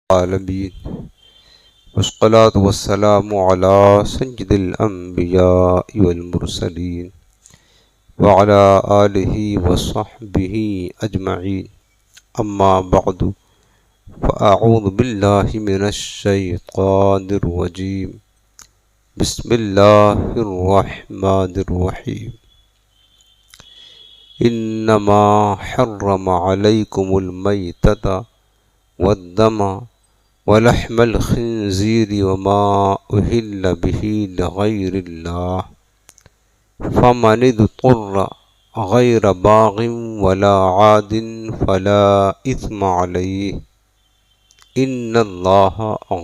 العالمين والصلاة والسلام على سيد الأنبياء والمرسلين وعلى آله وصحبه أجمعين أما بعد فأعوذ بالله من الشيطان الرجيم بسم الله الرحمن الرحيم إنما حرم عليكم الميتة والدم ولحم الخنزير وما أهل به لغير الله فمن اضطر غير باغ ولا عاد فلا إثم عليه إن الله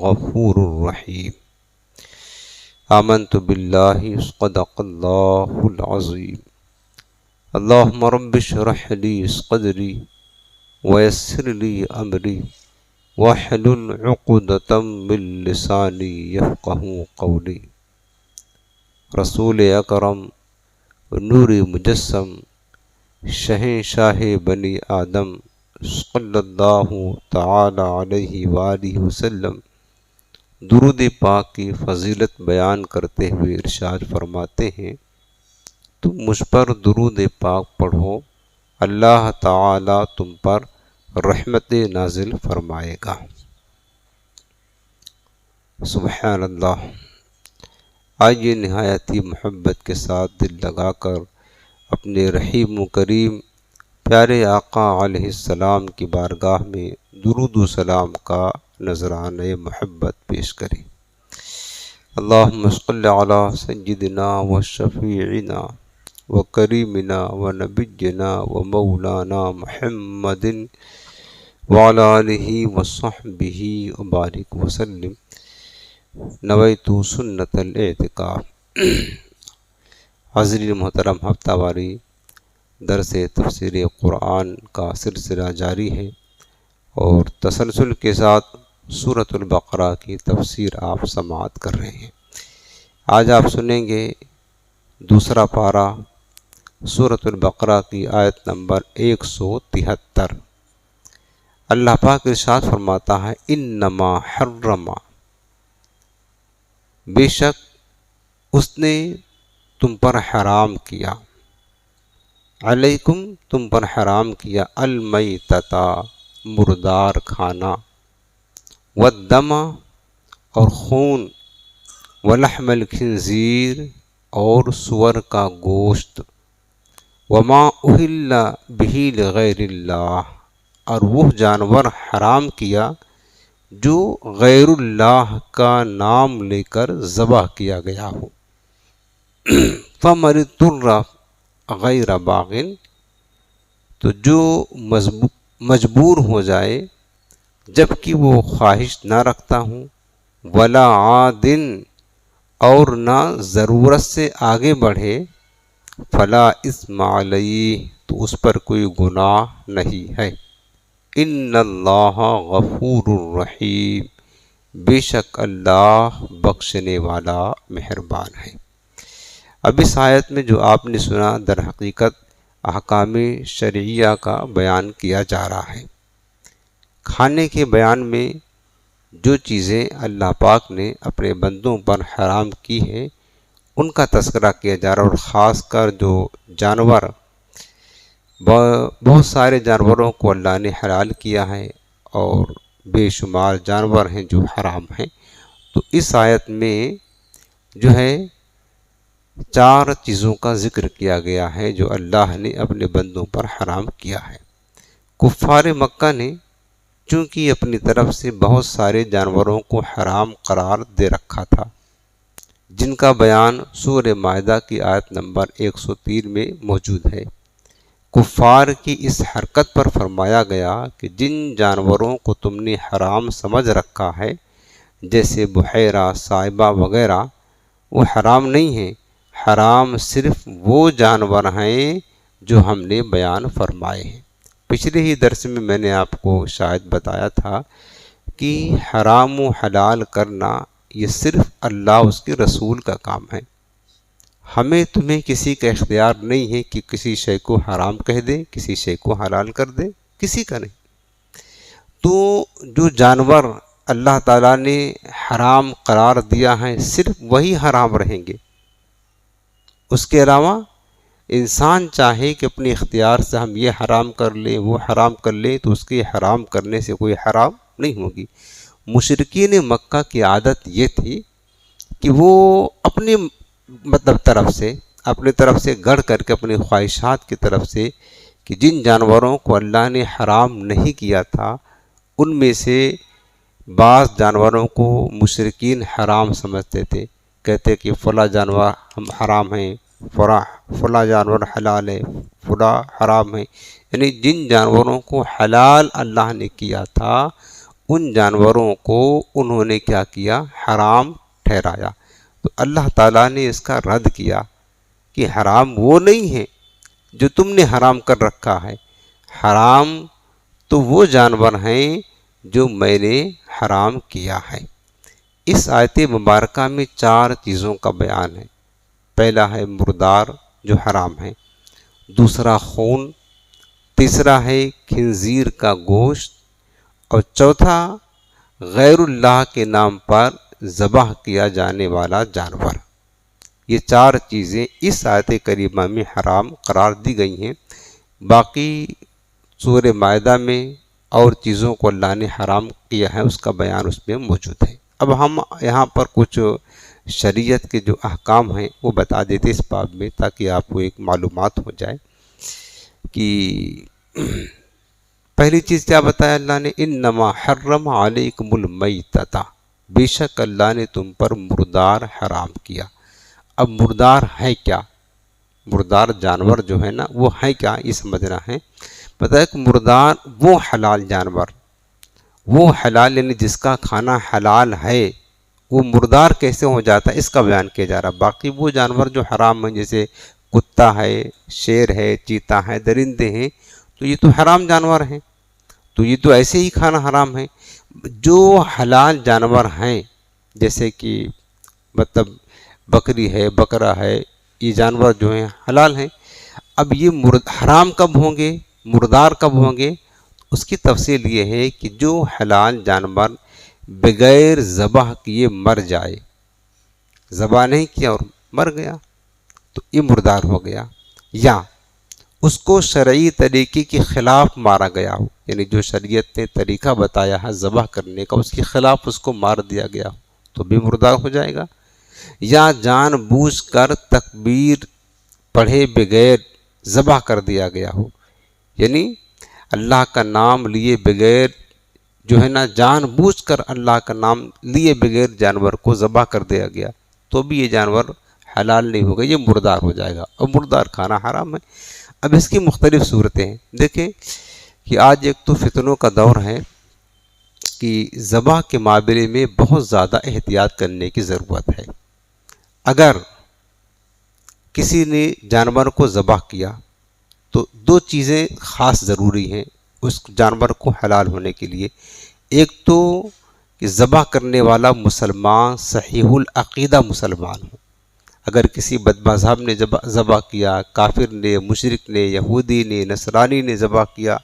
غفور رحيم آمنت بالله صدق الله العظيم اللهم رب اشرح لي صدري ويسر لي أمري واحلل عقدة من لساني يفقهوا قولي رسول اکرم نور مجسم شہنشاہ بنی آدم صلی اللہ تعالی علیہ وآلہ وسلم درود پاک کی فضیلت بیان کرتے ہوئے ارشاد فرماتے ہیں، تم مجھ پر درود پاک پڑھو، اللہ تعالی تم پر رحمت نازل فرمائے گا۔ سبحان اللہ۔ آئیے نہایت ہی محبت کے ساتھ دل لگا کر اپنے رحیم و کریم پیارے آقا علیہ السلام کی بارگاہ میں درود و سلام کا نذرانہ محبت پیش کریں۔ اللہم صل علی سیدنا و شفیعنا و کریمنا و نبینا و مولانا محمد وعلی آلہ وصحبہ وبارک وسلم۔ نویت سنت الاعتکاف۔ حاضرین محترم، ہفتہ واری درس تفسیر قرآن کا سلسلہ جاری ہے اور تسلسل کے ساتھ سورۃ البقرہ کی تفسیر آپ سماعت کر رہے ہیں۔ آج آپ سنیں گے دوسرا پارہ سورۃ البقرہ کی آیت نمبر 173۔ اللہ پاک ارشاد فرماتا ہے، انما حرم، بے شک اس نے تم پر حرام کیا، علیکم تم پر حرام کیا، المیتۃ مردار کھانا، والدم اور خون، ولحم الخنزیر اور سور کا گوشت، وما اہل بہ لغیر اللہ اور وہ جانور حرام کیا جو غیر اللہ کا نام لے کر ذبح کیا گیا ہو۔ فَمَنِ اضْطُرَّ غَيْرَ بَاغٍ، تو جو مجبور ہو جائے جبکہ وہ خواہش نہ رکھتا ہوں، ولا عادٍ اور نہ ضرورت سے آگے بڑھے، فلا اثم علیہ تو اس پر کوئی گناہ نہیں ہے، ان اللہ غفور الرحیم، بے شک اللہ بخشنے والا مہربان ہے۔ اب اس آیت میں جو آپ نے سنا در حقیقت احکام شرعیہ کا بیان کیا جا رہا ہے۔ کھانے کے بیان میں جو چیزیں اللہ پاک نے اپنے بندوں پر حرام کی ہیں ان کا تذکرہ کیا جا رہا ہے، اور خاص کر جو جانور، بہت سارے جانوروں کو اللہ نے حلال کیا ہے اور بے شمار جانور ہیں جو حرام ہیں۔ تو اس آیت میں جو ہے 4 چیزوں کا ذکر کیا گیا ہے جو اللہ نے اپنے بندوں پر حرام کیا ہے۔ کفار مکہ نے چونکہ اپنی طرف سے بہت سارے جانوروں کو حرام قرار دے رکھا تھا، جن کا بیان سورہ مائدہ کی آیت نمبر 103 میں موجود ہے۔ کفار کی اس حرکت پر فرمایا گیا کہ جن جانوروں کو تم نے حرام سمجھ رکھا ہے، جیسے بحیرہ، سائبہ وغیرہ، وہ حرام نہیں ہیں، حرام صرف وہ جانور ہیں جو ہم نے بیان فرمائے ہیں۔ پچھلے ہی درس میں نے آپ کو شاید بتایا تھا کہ حرام و حلال کرنا یہ صرف اللہ اس کے رسول کا کام ہے۔ ہمیں تمہیں کسی کا اختیار نہیں ہے کہ کسی شے کو حرام کہہ دے، کسی شے کو حلال کر دے، کسی کا نہیں۔ تو جو جانور اللہ تعالیٰ نے حرام قرار دیا ہے صرف وہی حرام رہیں گے. اس کے علاوہ انسان چاہے کہ اپنے اختیار سے ہم یہ حرام کر لیں وہ حرام کر لیں تو اس کے حرام کرنے سے کوئی حرام نہیں ہوگی. مشرکین مکہ کی عادت یہ تھی کہ وہ اپنی اپنے طرف سے گڑھ کر کے اپنی خواہشات کی طرف سے کہ جن جانوروں کو اللہ نے حرام نہیں کیا تھا ان میں سے بعض جانوروں کو مشرکین حرام سمجھتے تھے. کہتے کہ فلاں جانور ہم حرام ہیں، فلاں جانور حلال ہے، فلاں حرام ہے. یعنی جن جانوروں کو حلال اللہ نے کیا تھا ان جانوروں کو انہوں نے کیا کیا؟ حرام ٹھہرایا. تو اللہ تعالیٰ نے اس کا رد کیا کہ حرام وہ نہیں ہے جو تم نے حرام کر رکھا ہے، حرام تو وہ جانور ہیں جو میں نے حرام کیا ہے. اس آیت مبارکہ میں 4 چیزوں کا بیان ہے. پہلا ہے مردار جو حرام ہے، دوسرا خون، تیسرا ہے خنزیر کا گوشت، اور چوتھا غیر اللہ کے نام پر ذبح کیا جانے والا جانور. یہ 4 چیزیں اس آیت کریمہ میں حرام قرار دی گئی ہیں. باقی سورہ مائدہ میں اور چیزوں کو اللہ نے حرام کیا ہے اس کا بیان اس میں موجود ہے. اب ہم یہاں پر کچھ شریعت کے جو احکام ہیں وہ بتا دیتے اس باب میں تاکہ آپ کو ایک معلومات ہو جائے کہ پہلی چیز کیا بتایا اللہ نے؟ انما حرم علیکم المیتۃ، بے شک اللہ نے تم پر مردار حرام کیا. اب مردار ہے کیا؟ مردار جانور جو ہے نا وہ ہے کیا یہ سمجھنا ہے. پتہ ہے کہ مردار وہ حلال جانور، وہ حلال یعنی جس کا کھانا حلال ہے وہ مردار کیسے ہو جاتا ہے اس کا بیان کیا جا رہا. باقی وہ جانور جو حرام ہیں جیسے کتا ہے، شیر ہے، چیتا ہے، درندے ہیں، تو یہ تو حرام جانور ہیں، تو یہ تو ایسے ہی کھانا حرام ہے. جو حلال جانور ہیں جیسے کہ بکری ہے، بکرا ہے، یہ جانور جو ہیں حلال ہیں. اب یہ حرام کب ہوں گے، مردار کب ہوں گے؟ اس کی تفصیل یہ ہے کہ جو حلال جانور بغیر ذبح کیے مر جائے، ذبح نہیں کیا اور مر گیا تو یہ مردار ہو گیا. یا اس کو شرعی طریقے کے خلاف مارا گیا ہو، یعنی جو شریعت نے طریقہ بتایا ہے ذبح کرنے کا اس کے خلاف اس کو مار دیا گیا ہو تو بھی مردار ہو جائے گا. یا جان بوجھ کر تکبیر پڑھے بغیر ذبح کر دیا گیا ہو، یعنی اللہ کا نام لیے بغیر جو ہے نا جان بوجھ کر اللہ کا نام لیے بغیر جانور کو ذبح کر دیا گیا تو بھی یہ جانور حلال نہیں ہوگا، یہ مردار ہو جائے گا اور مردار کھانا حرام ہے. اب اس کی مختلف صورتیں ہیں. دیکھیں کہ آج ایک تو فتنوں کا دور ہے کہ ذبح کے معاملے میں بہت زیادہ احتیاط کرنے کی ضرورت ہے. اگر کسی نے جانور کو ذبح کیا تو 2 چیزیں خاص ضروری ہیں اس جانور کو حلال ہونے کے لیے. ایک تو کہ ذبح کرنے والا مسلمان صحیح العقیدہ مسلمان ہو. اگر کسی بد مذہب نے ذبح کیا، کافر نے، مشرک نے، یہودی نے، نصرانی نے ذبح کیا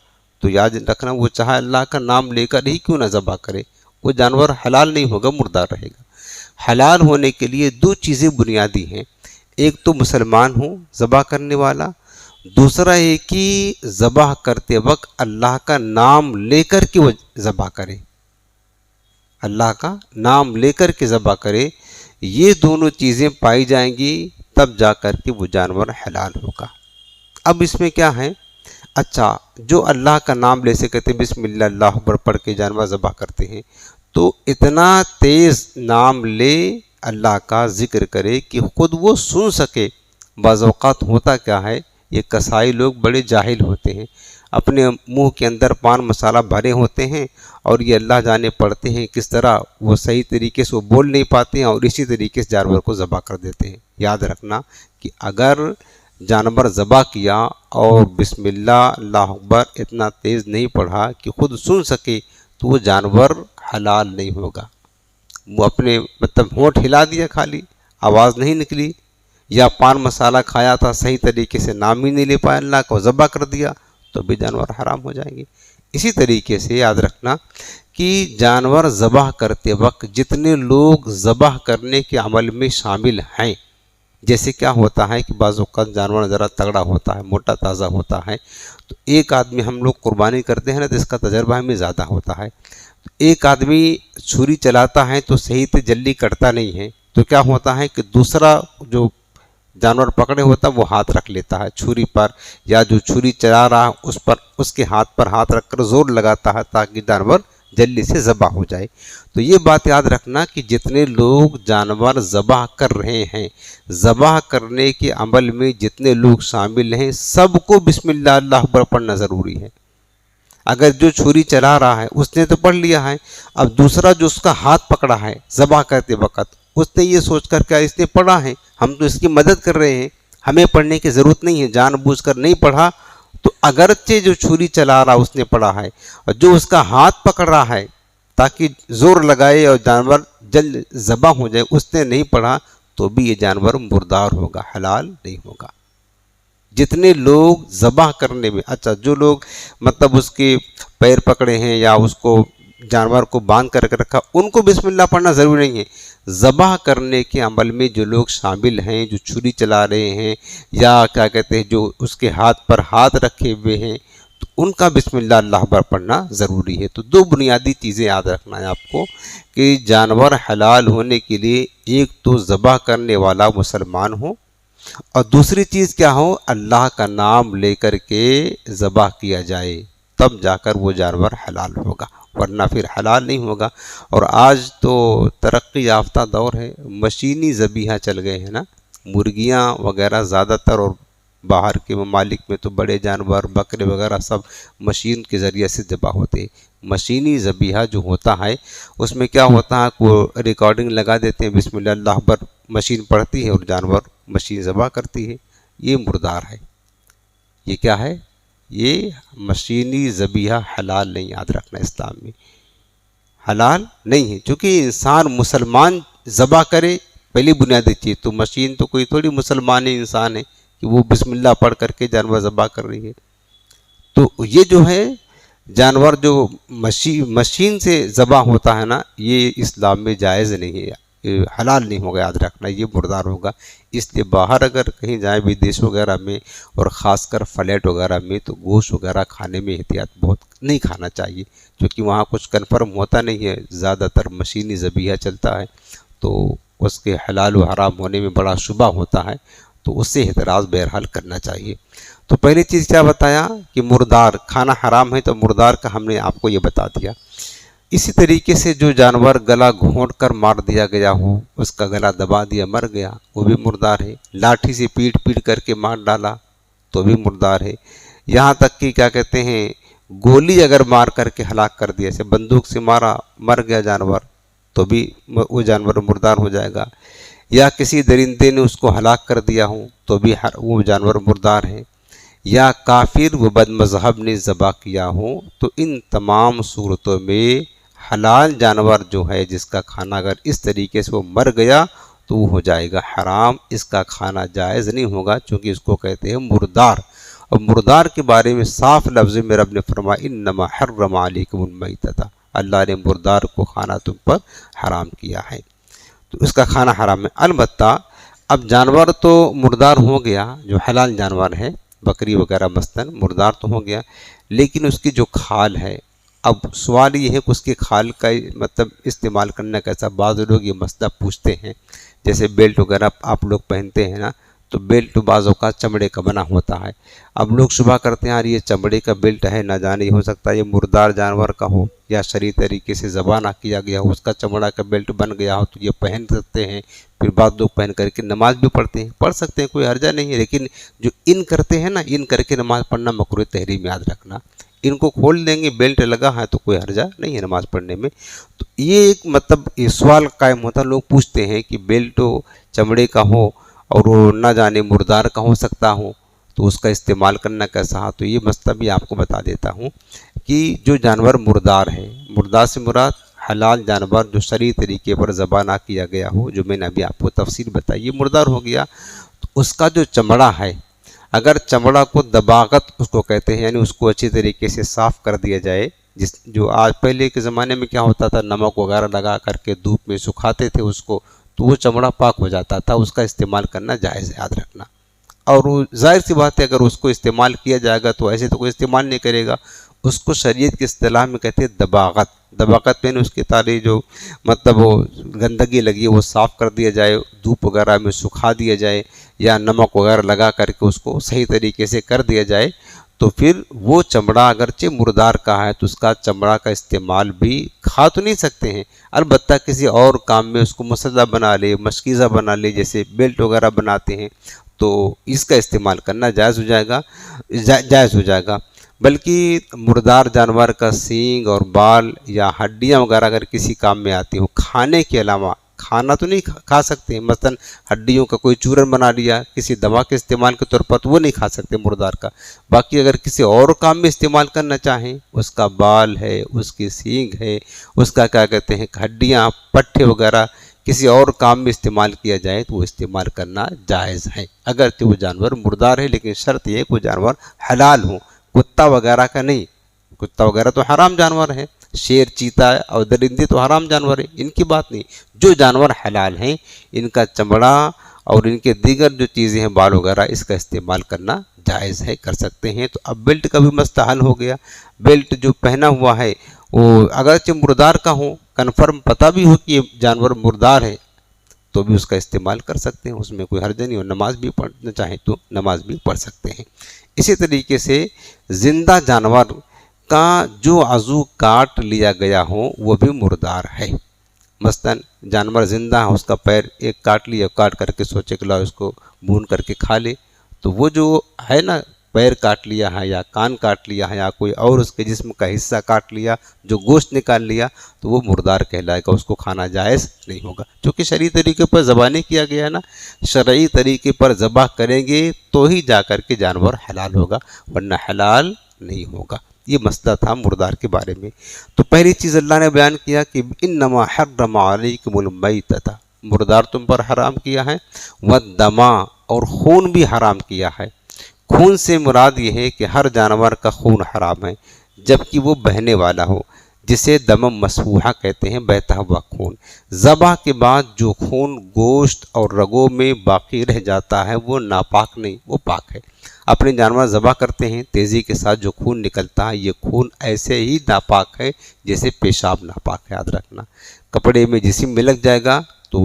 تو یاد رکھنا وہ چاہے اللہ کا نام لے کر ہی کیوں نہ ذبح کرے وہ جانور حلال نہیں ہوگا، مردار رہے گا. حلال ہونے کے لیے 2 چیزیں بنیادی ہیں. ایک تو مسلمان ہوں ذبح کرنے والا، دوسرا ہے کہ ذبح کرتے وقت اللہ کا نام لے کر کے وہ ذبح کرے، اللہ کا نام لے کر کے ذبح کرے. یہ دونوں چیزیں پائی جائیں گی تب جا کر کے وہ جانور حلال ہوگا. اب اس میں کیا ہے؟ اچھا جو اللہ کا نام لے سے کہتے ہیں بسم اللہ اللہ اکبر پڑھ کے جانور ذبح کرتے ہیں تو اتنا تیز نام لے اللہ کا ذکر کرے کہ خود وہ سن سکے. بعض اوقات ہوتا کیا ہے یہ کسائی لوگ بڑے جاہل ہوتے ہیں، اپنے منہ کے اندر پان مسالہ بھرے ہوتے ہیں اور یہ اللہ جانے پڑھتے ہیں کس طرح وہ صحیح طریقے سے وہ بول نہیں پاتے ہیں اور اسی طریقے سے جانور کو ذبح کر دیتے ہیں. یاد رکھنا کہ اگر جانور ذبح کیا اور بسم اللہ اللہ اکبر اتنا تیز نہیں پڑھا کہ خود سن سکے تو وہ جانور حلال نہیں ہوگا. وہ اپنے ہونٹ ہلا دیا خالی، آواز نہیں نکلی، یا پان مسالہ کھایا تھا صحیح طریقے سے نام ہی نہیں لے پایا اللہ کو ذبح کر دیا تو بھی جانور حرام ہو جائیں گے. اسی طریقے سے یاد رکھنا کہ جانور ذبح کرتے وقت جتنے لوگ ذبح کرنے کے عمل میں شامل ہیں، جیسے کیا ہوتا ہے کہ بعض اوقات جانور ذرا تگڑا ہوتا ہے، موٹا تازہ ہوتا ہے، تو ایک آدمی ہم لوگ قربانی کرتے ہیں نا، تو اس کا تجربہ ہمیں زیادہ ہوتا ہے. ایک آدمی چھری چلاتا ہے تو صحیح سے جلدی کٹتا نہیں ہے، تو کیا ہوتا ہے کہ دوسرا جو جانور پکڑے ہوتا ہے وہ ہاتھ رکھ لیتا ہے چھری پر، یا جو چھری چلا رہا ہے اس پر، اس کے ہاتھ پر ہاتھ رکھ کر زور لگاتا ہے تاکہ جانور جلدی سے ذبح ہو جائے. تو یہ بات یاد رکھنا کہ جتنے لوگ جانور ذبح کر رہے ہیں، ذبح کرنے کے عمل میں جتنے لوگ شامل ہیں، سب کو بسم اللہ اللہ اکبر پڑھنا ضروری ہے. اگر جو چھری چلا رہا ہے اس نے تو پڑھ لیا ہے، اب دوسرا جو اس کا ہاتھ پکڑا ہے ذبح کرتے وقت، اس نے یہ سوچ کر کیا اس نے پڑھا ہے، ہم تو اس کی مدد کر رہے ہیں، ہمیں پڑھنے کی ضرورت نہیں ہے، جان بوجھ کر نہیں پڑھا، تو اگرچہ جو چھری چلا رہا اس نے پڑھا ہے، اور جو اس کا ہاتھ پکڑ رہا ہے تاکہ زور لگائے اور جانور جلد ذبح ہو جائے، اس نے نہیں پڑھا، تو بھی یہ جانور مردار ہوگا، حلال نہیں ہوگا. جتنے لوگ ذبح کرنے میں، اچھا جو لوگ مطلب اس کے پیر پکڑے ہیں یا اس کو جانور کو باندھ کر رکھا، ان کو بسم اللہ پڑھنا ضروری نہیں ہے. ذبح کرنے کے عمل میں جو لوگ شامل ہیں، جو چھری چلا رہے ہیں یا کیا کہتے ہیں جو اس کے ہاتھ پر ہاتھ رکھے ہوئے ہیں، تو ان کا بسم اللہ اللہ اکبر پڑھنا ضروری ہے. تو دو بنیادی چیزیں یاد رکھنا ہے آپ کو کہ جانور حلال ہونے کے لیے ایک تو ذبح کرنے والا مسلمان ہو، اور دوسری چیز کیا ہو، اللہ کا نام لے کر کے ذبح کیا جائے، تب جا کر وہ جانور حلال ہوگا، ورنہ پھر حلال نہیں ہوگا. اور آج تو ترقی یافتہ دور ہے، مشینی ذبیحہ چل گئے ہیں نا، مرغیاں وغیرہ زیادہ تر، اور باہر کے ممالک میں تو بڑے جانور بکرے وغیرہ سب مشین کے ذریعے سے ذبح ہوتے ہیں. مشینی ذبیحہ جو ہوتا ہے اس میں کیا ہوتا ہے، کوئی ریکارڈنگ لگا دیتے ہیں، بسم اللہ اللہ اکبر مشین پڑھتی ہے اور جانور مشین ذبح کرتی ہے، یہ مردار ہے. یہ کیا ہے، یہ مشینی ذبیحہ حلال نہیں، یاد رکھنا اسلام میں حلال نہیں ہے. چونکہ انسان مسلمان ذبح کرے، پہلی بنیادی چیز تو مشین تو کوئی تھوڑی مسلمان انسان ہے کہ وہ بسم اللہ پڑھ کر کے جانور ذبح کر رہی ہے. تو یہ جو ہے جانور جو مشین سے ذبح ہوتا ہے نا، یہ اسلام میں جائز نہیں ہے، حلال نہیں ہوگا، یاد رکھنا یہ مردار ہوگا. اس لیے باہر اگر کہیں جائیں بدیش وغیرہ میں، اور خاص کر فلیٹ وغیرہ میں، تو گوشت وغیرہ کھانے میں احتیاط بہت نہیں کھانا چاہیے، کیونکہ وہاں کچھ کنفرم ہوتا نہیں ہے، زیادہ تر مشینی ذبیحہ چلتا ہے، تو اس کے حلال و حرام ہونے میں بڑا شبہ ہوتا ہے، تو اس سے احتراز بہرحال کرنا چاہیے. تو پہلی چیز کیا بتایا کہ مردار کھانا حرام ہے، تو مردار کا ہم نے آپ کو یہ بتا دیا. اسی طریقے سے جو جانور گلا گھونٹ کر مار دیا گیا ہو، اس کا گلا دبا دیا مر گیا، وہ بھی مردار ہے. لاٹھی سے پیٹ کر کے مار ڈالا تو بھی مردار ہے. یہاں تک کہ کیا کہتے ہیں، گولی اگر مار کر کے ہلاک کر دیا، جیسے بندوق سے مارا مر گیا جانور، تو بھی وہ جانور مردار ہو جائے گا. یا کسی درندے نے اس کو ہلاک کر دیا ہو تو بھی وہ جانور مردار ہے. یا کافر و بد مذہب نے ذبح کیا ہو، تو ان تمام صورتوں میں حلال جانور جو ہے جس کا کھانا اگر اس طریقے سے وہ مر گیا تو وہ ہو جائے گا حرام، اس کا کھانا جائز نہیں ہوگا، چونکہ اس کو کہتے ہیں مردار. اور مردار کے بارے میں صاف لفظ میں رب نے فرمایا انما حرم علیکم المیتۃ، اللہ نے مردار کو کھانا تم پر حرام کیا ہے، تو اس کا کھانا حرام ہے. البتہ اب جانور تو مردار ہو گیا، جو حلال جانور ہے بکری وغیرہ مثلاً مردار تو ہو گیا، لیکن اس کی جو کھال ہے، اب سوال یہ ہے کہ اس کی کھال کا مطلب استعمال کرنا کیسا. بعض لوگ یہ مسئلہ پوچھتے ہیں، جیسے بیلٹ وغیرہ آپ لوگ پہنتے ہیں نا، تو بیلٹ بعض اوقات چمڑے کا بنا ہوتا ہے. اب لوگ شبہ کرتے ہیں یار یہ چمڑے کا بیلٹ ہے، نہ جانے ہو سکتا یہ مردار جانور کا ہو یا شرعی طریقے سے ذبح نہ کیا گیا ہو، اس کا چمڑا کا بیلٹ بن گیا ہو تو یہ پہن سکتے ہیں. پھر بعض لوگ پہن کر کے نماز بھی پڑھتے ہیں، پڑھ سکتے ہیں، کوئی حرجہ نہیں ہے. لیکن جو ان کرتے ہیں نا، ان کر کے نماز پڑھنا مکروہ تحریم، یاد رکھنا. ان کو کھول دیں گے، بیلٹ لگا ہے تو کوئی حرجہ نہیں ہے نماز پڑھنے میں. تو یہ ایک مطلب یہ سوال قائم ہوتا ہے، لوگ پوچھتے ہیں کہ بیلٹ چمڑے کا ہو اور وہ نہ جانے مردار کا ہو سکتا ہو تو اس کا استعمال کرنا کیسا ہے. تو یہ مسئلہ بھی آپ کو بتا دیتا ہوں کہ جو جانور مردار ہے، مردار سے مراد حلال جانور جو شرعی طریقے پر ذبح نہ کیا گیا ہو، جو میں نے ابھی آپ کو تفصیل بتائی، یہ مردار ہو گیا. تو اس کا جو چمڑا ہے اگر چمڑا کو دباغت اس کو کہتے ہیں، یعنی اس کو اچھی طریقے سے صاف کر دیا جائے، جو آج پہلے کے زمانے میں کیا ہوتا تھا، نمک وغیرہ لگا کر کے دھوپ میں سکھاتے تھے اس کو، تو وہ چمڑا پاک ہو جاتا تھا، اس کا استعمال کرنا جائز ہے، یاد رکھنا۔ اور ظاہر سی بات ہے اگر اس کو استعمال کیا جائے گا تو ایسے تو کوئی استعمال نہیں کرے گا، اس کو شریعت کی اصطلاح میں کہتے ہیں دباغت۔ دباغت میں اس کی تاری جو مطلب وہ گندگی لگی ہے وہ صاف کر دیا جائے، دھوپ وغیرہ میں سکھا دیا جائے، یا نمک وغیرہ لگا کر کے اس کو صحیح طریقے سے کر دیا جائے، تو پھر وہ چمڑا اگرچہ مردار کا ہے تو اس کا چمڑا کا استعمال بھی کھا تو نہیں سکتے ہیں، البتہ کسی اور کام میں اس کو مسلح بنا لے، مشکیزہ بنا لے، جیسے بیلٹ وغیرہ بناتے ہیں، تو اس کا استعمال کرنا جائز ہو جائے گا۔ بلکہ مردار جانور کا سینگ اور بال یا ہڈیاں وغیرہ اگر کسی کام میں آتی ہوں، کھانے کے علاوہ، کھانا تو نہیں کھا سکتے ہیں، مثلا ہڈیوں کا کوئی چورن بنا لیا کسی دوا کے استعمال کے طور پر، تو وہ نہیں کھا سکتے مردار کا۔ باقی اگر کسی اور کام میں استعمال کرنا چاہیں، اس کا بال ہے، اس کی سینگ ہے، اس کا کیا کہتے ہیں ہڈیاں، پٹھے وغیرہ کسی اور کام میں استعمال کیا جائے تو وہ استعمال کرنا جائز ہے، اگرچہ وہ جانور مردار ہے، لیکن شرط یہ ہے کہ وہ جانور حلال ہوں، کتا وغیرہ کا نہیں۔ کتا وغیرہ تو حرام جانور ہے، شیر، چیتا اور درندے تو حرام جانور ہیں، ان کی بات نہیں۔ جو جانور حلال ہیں ان کا چمڑا اور ان کے دیگر جو چیزیں ہیں، بال وغیرہ، اس کا استعمال کرنا جائز ہے، کر سکتے ہیں۔ تو اب بیلٹ کا بھی مسئلہ حل ہو گیا۔ بیلٹ جو پہنا ہوا ہے وہ اگرچہ مردار کا ہو، کنفرم پتہ بھی ہو کہ یہ جانور مردار ہے، تو بھی اس کا استعمال کر سکتے ہیں، اس میں کوئی حرج نہیں، اور نماز بھی پڑھنا چاہیں تو نماز بھی پڑھ سکتے ہیں۔ اسی طریقے سے زندہ جانور کا جو عضو کاٹ لیا گیا ہو وہ بھی مردار ہے۔ مثلا جانور زندہ ہے، اس کا پیر ایک کاٹ لیا، کاٹ کر کے سوچے کہ لاؤ اس کو بھون کر کے کھا لے، تو وہ جو ہے نا پیر کاٹ لیا ہے یا کان کاٹ لیا ہے یا کوئی اور اس کے جسم کا حصہ کاٹ لیا، جو گوشت نکال لیا، تو وہ مردار کہلائے گا، اس کو کھانا جائز نہیں ہوگا، چونکہ شرعی طریقے پر ذبح کیا گیا ہے نا۔ شرعی طریقے پر ذبح کریں گے تو ہی جا کر کے جانور حلال ہوگا، ورنہ حلال نہیں ہوگا۔ یہ مسئلہ تھا مردار کے بارے میں۔ تو پہلی چیز اللہ نے بیان کیا کہ انما حرم علیکم المیتۃ، مردار تم پر حرام کیا ہے، والدم، اور خون بھی حرام کیا ہے۔ خون سے مراد یہ ہے کہ ہر جانور کا خون حرام ہے، جبکہ وہ بہنے والا ہو، جسے دم مسفوحہ کہتے ہیں، بہتا ہوا خون۔ ذبح کے بعد جو خون گوشت اور رگوں میں باقی رہ جاتا ہے وہ ناپاک نہیں، وہ پاک ہے۔ اپنے جانور ذبح کرتے ہیں، تیزی کے ساتھ جو خون نکلتا ہے یہ خون ایسے ہی ناپاک ہے جیسے پیشاب ناپاک ہے، یاد رکھنا۔ کپڑے میں جسم میں لگ جائے گا تو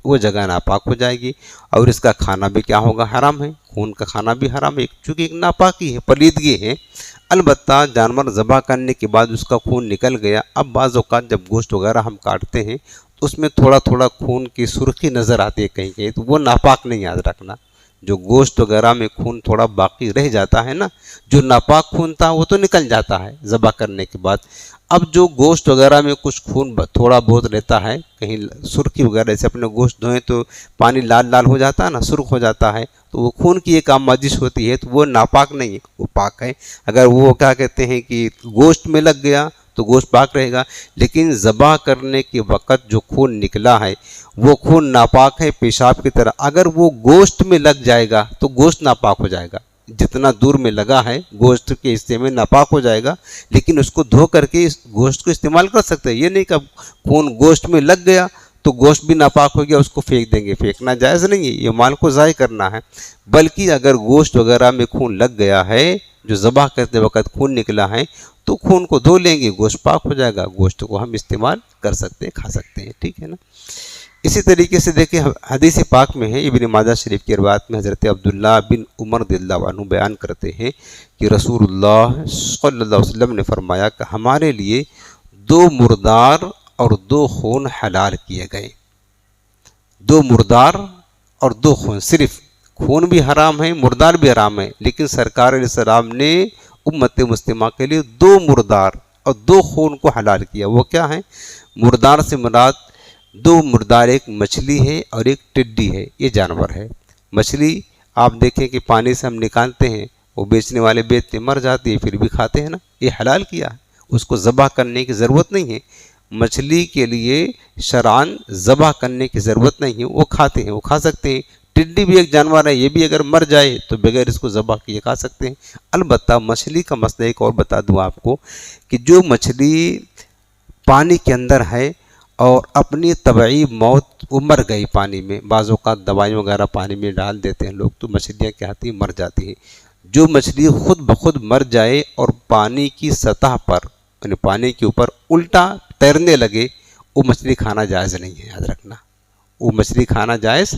وہ جگہ ناپاک ہو جائے گی، اور اس کا کھانا بھی کیا ہوگا، حرام ہے، خون کا کھانا بھی حرام ہے، چونکہ ایک ناپاکی ہے، پلیدگی ہے۔ البتہ جانور ذبح کرنے کے بعد اس کا خون نکل گیا، اب بعض اوقات جب گوشت وغیرہ ہم کاٹتے ہیں تو اس میں تھوڑا تھوڑا خون کی سرخی نظر آتی ہے کہیں کہیں، تو وہ ناپاک نہیں، یاد رکھنا۔ جو گوشت وغیرہ میں خون تھوڑا باقی رہ جاتا ہے نا، جو ناپاک خون تھا وہ تو نکل جاتا ہے ذبح کرنے کے بعد۔ اب جو گوشت وغیرہ میں کچھ خون تھوڑا بہت رہتا ہے، کہیں سرخی وغیرہ، جیسے اپنے گوشت دھوئیں تو پانی لال لال ہو جاتا ہے نا، سرخ ہو جاتا ہے، تو وہ خون کی ایک آمادش ہوتی ہے، تو وہ ناپاک نہیں ہے، وہ پاک ہے۔ اگر وہ کیا کہتے ہیں کہ گوشت میں لگ گیا تو گوشت پاک رہے گا، لیکن ذبح کرنے کے وقت جو خون نکلا ہے وہ خون ناپاک ہے، پیشاب کی طرح۔ اگر وہ گوشت میں لگ جائے گا تو گوشت ناپاک ہو جائے گا، جتنا دور میں لگا ہے گوشت کے حصے میں ناپاک ہو جائے گا، لیکن اس کو دھو کر کے اس گوشت کو استعمال کر سکتے ہیں۔ یہ نہیں کہ خون گوشت میں لگ گیا تو گوشت بھی ناپاک ہو گیا، اس کو پھینک دیں گے، پھینکنا جائز نہیں ہے، یہ مال کو ضائع کرنا ہے۔ بلکہ اگر گوشت وغیرہ میں خون لگ گیا ہے، جو ذبح کرتے وقت خون نکلا ہے، تو خون کو دھو لیں گے، گوشت پاک ہو جائے گا، گوشت کو ہم استعمال کر سکتے ہیں، کھا سکتے ہیں، ٹھیک ہے نا۔ اسی طریقے سے دیکھیں حدیث پاک میں ہے، ابن ماجہ شریف کی روایت میں حضرت عبداللہ بن عمر رضی اللہ عنہ بیان کرتے ہیں کہ رسول اللہ صلی اللہ علیہ وسلم نے فرمایا کہ ہمارے لیے 2 مردار اور 2 خون حلال کیے گئے۔ 2 مردار اور 2 خون، صرف خون بھی حرام ہے، مردار بھی حرام ہے، لیکن سرکار علیہ السلام نے امت مسلمہ کے لیے 2 مردار اور 2 خون کو حلال کیا۔ وہ کیا ہیں؟ مردار سے مراد 2 مردار، ایک مچھلی ہے اور ایک ٹڈی ہے، یہ جانور ہے۔ مچھلی آپ دیکھیں کہ پانی سے ہم نکالتے ہیں، وہ بیچنے والے بیچتے مر جاتی ہے، پھر بھی کھاتے ہیں نا، یہ حلال کیا ہے، اس کو ذبح کرنے کی ضرورت نہیں ہے۔ مچھلی کے لیے شرعاً ذبح کرنے کی ضرورت نہیں ہے، وہ کھاتے ہیں، وہ کھا سکتے ہیں۔ ٹڈی بھی ایک جانور ہے، یہ بھی اگر مر جائے تو بغیر اس کو ذبح کیے کھا سکتے ہیں۔ البتہ مچھلی کا مسئلہ ایک اور بتا دوں آپ کو کہ جو مچھلی پانی کے اندر ہے اور اپنی طبعی موت وہ مر گئی پانی میں، بعض اوقات دوائی وغیرہ پانی میں ڈال دیتے ہیں لوگ تو مچھلیاں کیا ہوتی ہیں، مر جاتی ہیں۔ جو مچھلی خود بخود مر جائے اور پانی کی سطح پر یعنی پانی کے اوپر الٹا تیرنے لگے، وہ مچھلی کھانا جائز نہیں ہے، یاد رکھنا، وہ مچھلی کھانا جائز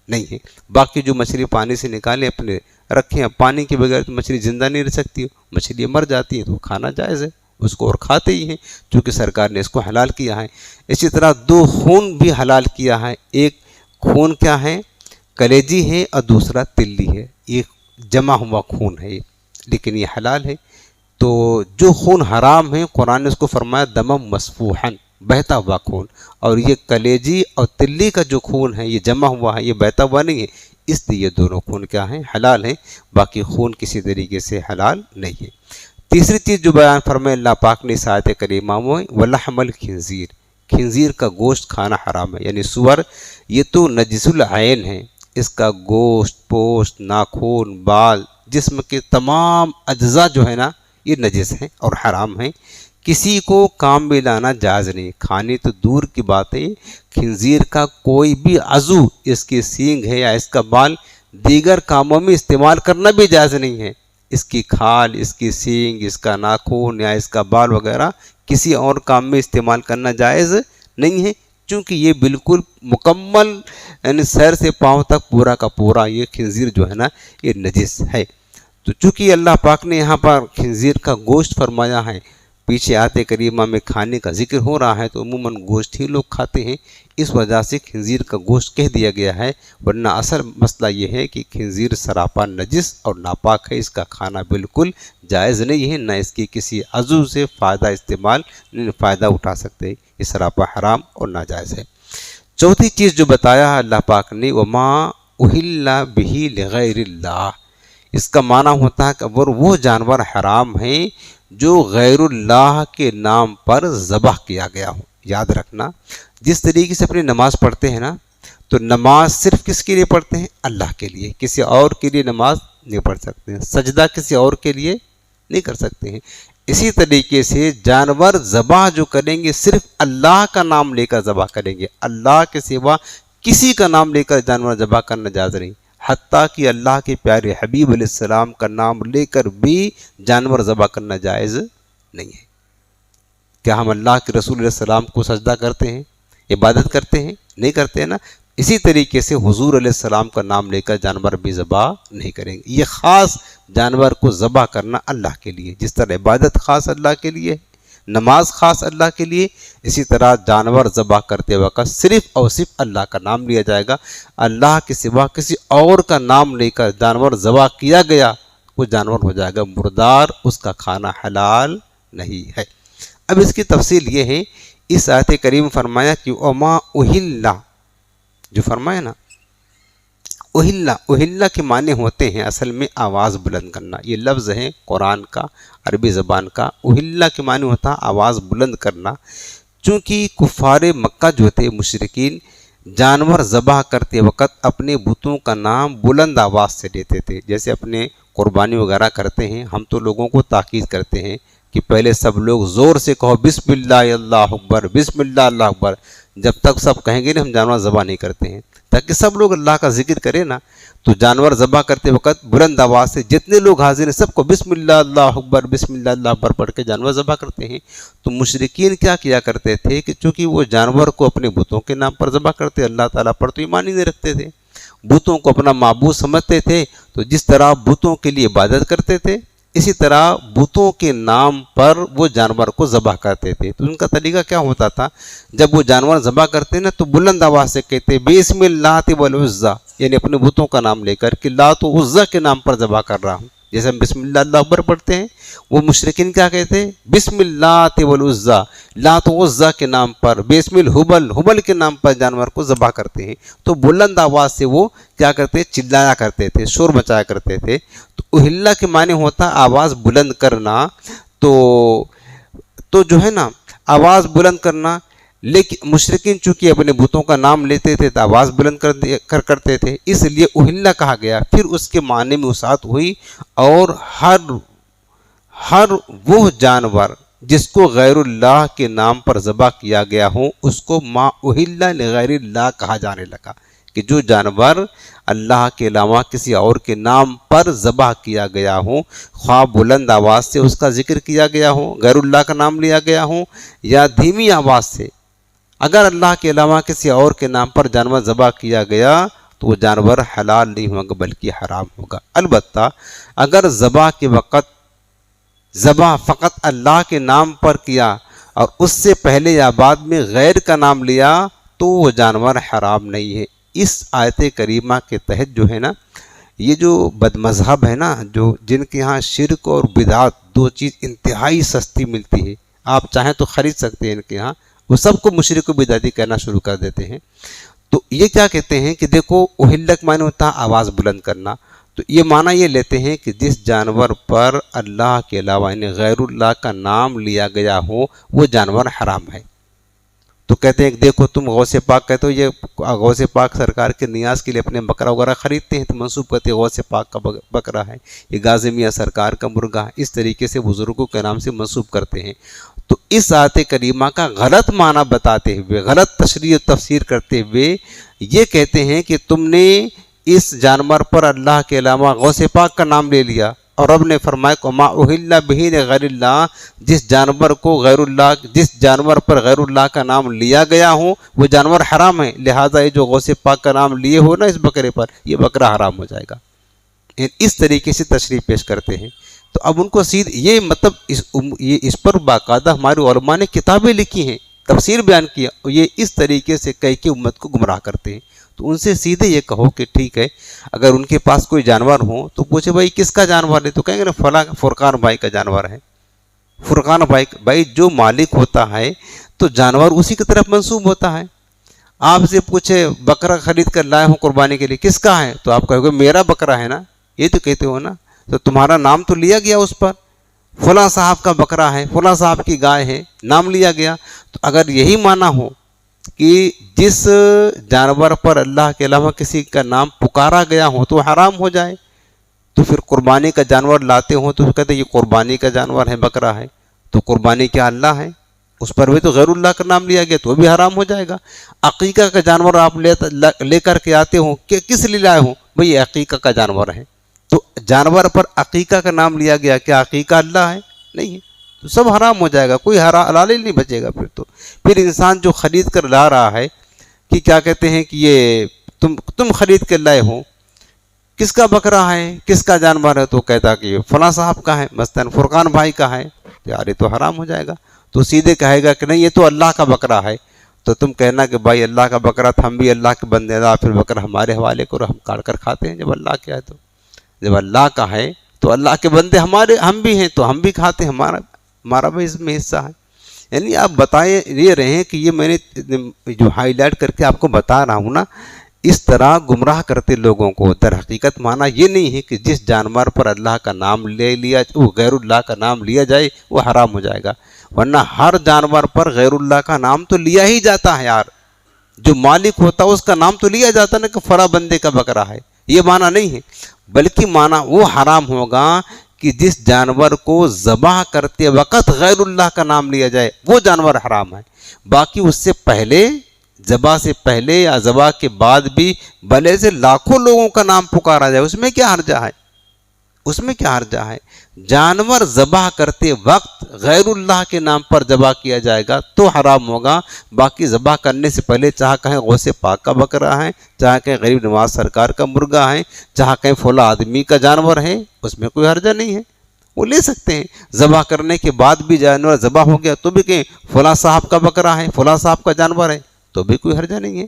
نہیں ہے۔ باقی جو مچھلی پانی سے نکالے اپنے رکھیں، پانی کے بغیر تو مچھلی زندہ نہیں رہ سکتی، مچھلی مر جاتی ہے تو کھانا جائز ہے، اس کو اور کھاتے ہی ہیں چونکہ سرکار نے اس کو حلال کیا ہے۔ اسی طرح دو خون بھی حلال کیا ہے، ایک خون کیا ہے، کلیجی ہے، اور دوسرا تلی ہے، یہ جمع ہوا خون ہے لیکن یہ حلال ہے۔ تو جو خون حرام ہے قرآن نے اس کو فرمایا دمم مسفوحن، بہتا ہوا خون، اور یہ کلیجی اور تلی کا جو خون ہے یہ جمع ہوا ہے، یہ بہتا ہوا نہیں ہے، اس لیے یہ دونوں خون کیا ہیں، حلال ہیں، باقی خون کسی طریقے سے حلال نہیں ہے۔ تیسری چیز جو بیان فرمائے اللہ پاک نے اس آیت کریمہ میں ولحم الخنزیر، خنزیر کا گوشت کھانا حرام ہے، یعنی سور یہ تو نجس العین ہے، اس کا گوشت، پوست، ناخن، بال، جسم کے تمام اجزاء جو ہے نا یہ نجس ہیں اور حرام ہیں، کسی کو کام میں لانا جائز نہیں، کھانے تو دور کی بات ہے، خنزیر کا کوئی بھی عضو، اس کی سینگ ہے یا اس کا بال دیگر کاموں میں استعمال کرنا بھی جائز نہیں ہے، اس کی کھال، اس کی سینگ، اس کا ناخن یا اس کا بال وغیرہ کسی اور کام میں استعمال کرنا جائز نہیں ہے، چونکہ یہ بالکل مکمل یعنی سر سے پاؤں تک پورا کا پورا یہ خنزیر جو ہے نا یہ نجس ہے۔ تو چونکہ اللہ پاک نے یہاں پر خنزیر کا گوشت فرمایا ہے، پیچھے آتے کریمہ میں کھانے کا ذکر ہو رہا ہے تو عموماً گوشت ہی لوگ کھاتے ہیں، اس وجہ سے خنزیر کا گوشت کہہ دیا گیا ہے، ورنہ اصل مسئلہ یہ ہے کہ خنزیر سراپا نجس اور ناپاک ہے، اس کا کھانا بالکل جائز نہیں ہے، نہ اس کی کسی عضو سے فائدہ اٹھا سکتے، یہ سراپا حرام اور ناجائز ہے۔ چوتھی چیز جو بتایا ہے اللہ پاک نے وما اہل بہ لغیر اللہ، اس کا معنی ہوتا ہے کہ وہ جانور حرام ہیں جو غیر اللہ کے نام پر ذبح کیا گیا ہو۔ یاد رکھنا جس طریقے سے اپنی نماز پڑھتے ہیں نا تو نماز صرف کس کے لیے پڑھتے ہیں، اللہ کے لیے، کسی اور کے لیے نماز نہیں پڑھ سکتے ہیں، سجدہ کسی اور کے لیے نہیں کر سکتے ہیں۔ اسی طریقے سے جانور ذبح جو کریں گے صرف اللہ کا نام لے کر ذبح کریں گے، اللہ کے سوا کسی کا نام لے کر جانور ذبح کرنا جائز نہیں، حتیٰ کہ اللہ کے پیارے حبیب علیہ السلام کا نام لے کر بھی جانور ذبح کرنا جائز نہیں ہے۔ کیا ہم اللہ کے رسول علیہ السلام کو سجدہ کرتے ہیں، عبادت کرتے ہیں؟ نہیں کرتے ہیں نا۔ اسی طریقے سے حضور علیہ السلام کا نام لے کر جانور بھی ذبح نہیں کریں گے۔ یہ خاص جانور کو ذبح کرنا اللہ کے لیے، جس طرح عبادت خاص اللہ کے لیے، نماز خاص اللہ کے لیے، اسی طرح جانور ذبح کرتے وقت صرف اور صرف اللہ کا نام لیا جائے گا، اللہ کے سوا کسی اور کا نام لے کر جانور ذبح کیا گیا وہ جانور ہو جائے گا مردار، اس کا کھانا حلال نہیں ہے۔ اب اس کی تفصیل یہ ہے، اس آیت کریم فرمایا کہ وما اہل، جو فرمایا نا اہل کے معنی ہوتے ہیں اصل میں آواز بلند کرنا، یہ لفظ ہے قرآن کا، عربی زبان کا۔ اہل کے معنی ہوتا ہے آواز بلند کرنا، چونکہ کفار مکہ جو تھے مشرکین جانور ذبح کرتے وقت اپنے بتوں کا نام بلند آواز سے لیتے تھے، جیسے اپنے قربانی وغیرہ کرتے ہیں ہم تو لوگوں کو تاکید کرتے ہیں کہ پہلے سب لوگ زور سے کہو بسم اللہ اللہ اکبر، بسم اللہ اللہ اکبر، جب تک سب کہیں گے نا ہم جانور ذبح نہیں کرتے ہیں، تاکہ سب لوگ اللہ کا ذکر کریں نا۔ تو جانور ذبح کرتے وقت بلند آواز سے جتنے لوگ حاضر ہیں سب کو بسم اللہ اللہ اکبر، بسم اللہ اللہ اکبر پڑھ کے جانور ذبح کرتے ہیں۔ تو مشرکین کیا کرتے تھے کہ چونکہ وہ جانور کو اپنے بتوں کے نام پر ذبح کرتے، اللہ تعالیٰ پر تو ایمان ہی نہیں رکھتے تھے، بتوں کو اپنا معبود سمجھتے تھے، تو جس طرح بتوں کے لیے عبادت کرتے تھے اسی طرح بتوں کے نام پر وہ جانور کو ذبح کرتے تھے۔ تو ان کا طریقہ کیا ہوتا تھا، جب وہ جانور ذبح کرتے نا تو بلند آواز سے کہتے بسم اللہ والعزیٰ، یعنی اپنے بتوں کا نام لے کر کہ لات و عزیٰ کے نام پر ذبح کر رہا ہوں، جیسے ہم بسم اللہ اللہ اکبر پڑھتے ہیں، وہ مشرکین کیا کہتے ہیں بسم اللہ والعزیٰ، لات و عزیٰ کے نام پر، بسم الہبل کے نام پر جانور کو ذبح کرتے ہیں۔ تو بلند آواز سے وہ کیا کرتے، چلایا کرتے تھے، شور مچایا کرتے تھے۔ تو اہل کے معنی ہوتا آواز بلند کرنا، تو جو ہے نا آواز بلند کرنا، لیکن مشرکین چونکہ اپنے بتوں کا نام لیتے تھے تو آواز بلند کرتے تھے، اس لیے اہلا کہا گیا۔ پھر اس کے معنی میں وسعت ہوئی، اور ہر وہ جانور جس کو غیر اللہ کے نام پر ذبح کیا گیا ہو اس کو ما اہلا لغیر اللہ کہا جانے لگا، کہ جو جانور اللہ کے علاوہ کسی اور کے نام پر ذبح کیا گیا ہو، خواہ بلند آواز سے اس کا ذکر کیا گیا ہو، غیر اللہ کا نام لیا گیا ہو، یا دھیمی آواز سے، اگر اللہ کے علاوہ کسی اور کے نام پر جانور ذبح کیا گیا تو وہ جانور حلال نہیں ہوگا بلکہ حرام ہوگا۔ البتہ اگر ذبح کے وقت ذبح فقط اللہ کے نام پر کیا اور اس سے پہلے یا بعد میں غیر کا نام لیا تو وہ جانور حرام نہیں ہے۔ اس آیت کریمہ کے تحت جو ہے نا، یہ جو بد مذہب ہے نا، جن کے ہاں شرک اور بدعت دو چیز انتہائی سستی ملتی ہے، آپ چاہیں تو خرید سکتے ہیں ان کے ہاں، وہ سب کو مشرک و بدعتی کہنا شروع کر دیتے ہیں۔ تو یہ کیا کہتے ہیں کہ دیکھو اہلک معنی ہوتا ہے آواز بلند کرنا، تو یہ معنی یہ لیتے ہیں کہ جس جانور پر اللہ کے علاوہ یعنی غیر اللہ کا نام لیا گیا ہو وہ جانور حرام ہے۔ تو کہتے ہیں کہ دیکھو تم غوث پاک کہتے ہو، یہ غوث پاک سرکار کے نیاز کے لیے اپنے بکرا وغیرہ خریدتے ہیں تو منسوب کرتے ہیں غوث پاک کا بکرا ہے، یہ غازی میاں سرکار کا مرغا ہے، اس طریقے سے بزرگوں کے نام سے منسوب کرتے ہیں۔ تو اس آیت کریمہ کا غلط معنی بتاتے ہوئے، غلط تشریح و تفسیر کرتے ہوئے یہ کہتے ہیں کہ تم نے اس جانور پر اللہ کے علاوہ غوث پاک کا نام لے لیا، اور رب نے فرمایا کہ ما اہل بہ لغیر اللہ، جس جانور پر غیر اللہ کا نام لیا گیا ہو وہ جانور حرام ہے، لہٰذا یہ جو غوث پاک کا نام لیے ہو نا اس بکرے پر، یہ بکرا حرام ہو جائے گا۔ اس طریقے سے تشریح پیش کرتے ہیں۔ تو اب ان کو یہ مطلب اس پر باقاعدہ ہمارے علماء نے کتابیں لکھی ہیں، تفسیر بیان کیا، اور یہ اس طریقے سے کہہ کے امت کو گمراہ کرتے ہیں۔ تو ان سے سیدھے یہ کہو کہ ٹھیک ہے، اگر ان کے پاس کوئی جانور ہو تو پوچھے بھائی کس کا جانور ہے، تو کہیں گے نا فلاں فرقان بھائی کا جانور ہے۔ فرقان بھائی جو مالک ہوتا ہے تو جانور اسی کی طرف منسوب ہوتا ہے۔ آپ سے پوچھے بکرا خرید کر لائے ہوں قربانی کے لیے، کس کا ہے، تو آپ کہو گے میرا بکرا ہے نا، یہ تو کہتے ہو نا، تو تمہارا نام تو لیا گیا اس پر، فلاں صاحب کا بکرا ہے، فلاں صاحب کی گائے ہے، نام لیا گیا۔ تو اگر یہی معنی ہو کہ جس جانور پر اللہ کے علاوہ کسی کا نام پکارا گیا ہو تو حرام ہو جائے، تو پھر قربانی کا جانور لاتے ہوں تو کہتے ہیں یہ قربانی کا جانور ہے، بکرا ہے، تو قربانی کیا اللہ ہے، اس پر بھی تو غیر اللہ کا نام لیا گیا تو بھی حرام ہو جائے گا۔ عقیقہ کا جانور آپ لے کر کے آتے ہوں کہ کس لیے لائے ہوں، بھئی یہ عقیقہ کا جانور ہے، تو جانور پر عقیقہ کا نام لیا گیا، کیا عقیقہ اللہ ہے؟ نہیں ہے، تو سب حرام ہو جائے گا، کوئی حلال ہی نہیں بچے گا۔ پھر انسان جو خرید کر لا رہا ہے کہ کیا کہتے ہیں کہ یہ تم خرید کے لائے ہو، کس کا بکرا ہے، کس کا جانور ہے، تو کہتا کہ یہ فلاں صاحب کا ہے، مثلاً فرقان بھائی کا ہے، یار یہ تو حرام ہو جائے گا۔ تو سیدھے کہے گا کہ نہیں یہ تو اللہ کا بکرا ہے، تو تم کہنا کہ بھائی اللہ کا بکرا تھا، ہم بھی اللہ کے بندے دا، پھر بکرا ہمارے حوالے کرو، ہم کاٹ کر کھاتے ہیں۔ جب اللہ کا ہے تو جب اللہ کا ہے تو اللہ کے بندے ہم بھی ہیں تو ہم بھی کھاتے ہیں، ہمارا بھی اس میں حصہ ہے۔ یعنی آپ بتائے یہ رہے ہیں کہ یہ میں نے جو ہائی لائٹ کر کے آپ کو بتا رہا ہوں نا، اس طرح گمراہ کرتے لوگوں کو۔ در حقیقت معنی یہ نہیں ہے کہ جس جانور پر اللہ کا نام لے لیا، وہ غیر اللہ کا نام لیا جائے وہ حرام ہو جائے گا، ورنہ ہر جانور پر غیر اللہ کا نام تو لیا ہی جاتا ہے یار، جو مالک ہوتا ہے اس کا نام تو لیا جاتا ہے نا کہ فلاں بندے کا بکرا ہے، یہ معنی نہیں ہے، بلکہ معنی وہ حرام ہوگا کہ جس جانور کو ذبح کرتے وقت غیر اللہ کا نام لیا جائے وہ جانور حرام ہے۔ باقی اس سے پہلے، ذبح سے پہلے یا ذبح کے بعد بھی بھلے سے لاکھوں لوگوں کا نام پکارا جائے، اس میں کیا حرجہ ہے، اس میں کیا حرجہ ہے؟ جانور ذبح کرتے وقت غیر اللہ کے نام پر ذبح کیا جائے گا تو حرام ہوگا، باقی ذبح کرنے سے پہلے چاہے کہیں غوث پاک کا بکرا ہے، چاہے کہیں غریب نواز سرکار کا مرغا ہے، چاہے کہیں فلاں آدمی کا جانور ہے، اس میں کوئی حرجہ نہیں ہے، وہ لے سکتے ہیں۔ ذبح کرنے کے بعد بھی جانور ذبح ہو گیا تو بھی کہیں فلاں صاحب کا بکرا ہے، فلاں صاحب کا جانور ہے، تو بھی کوئی حرجہ نہیں ہے۔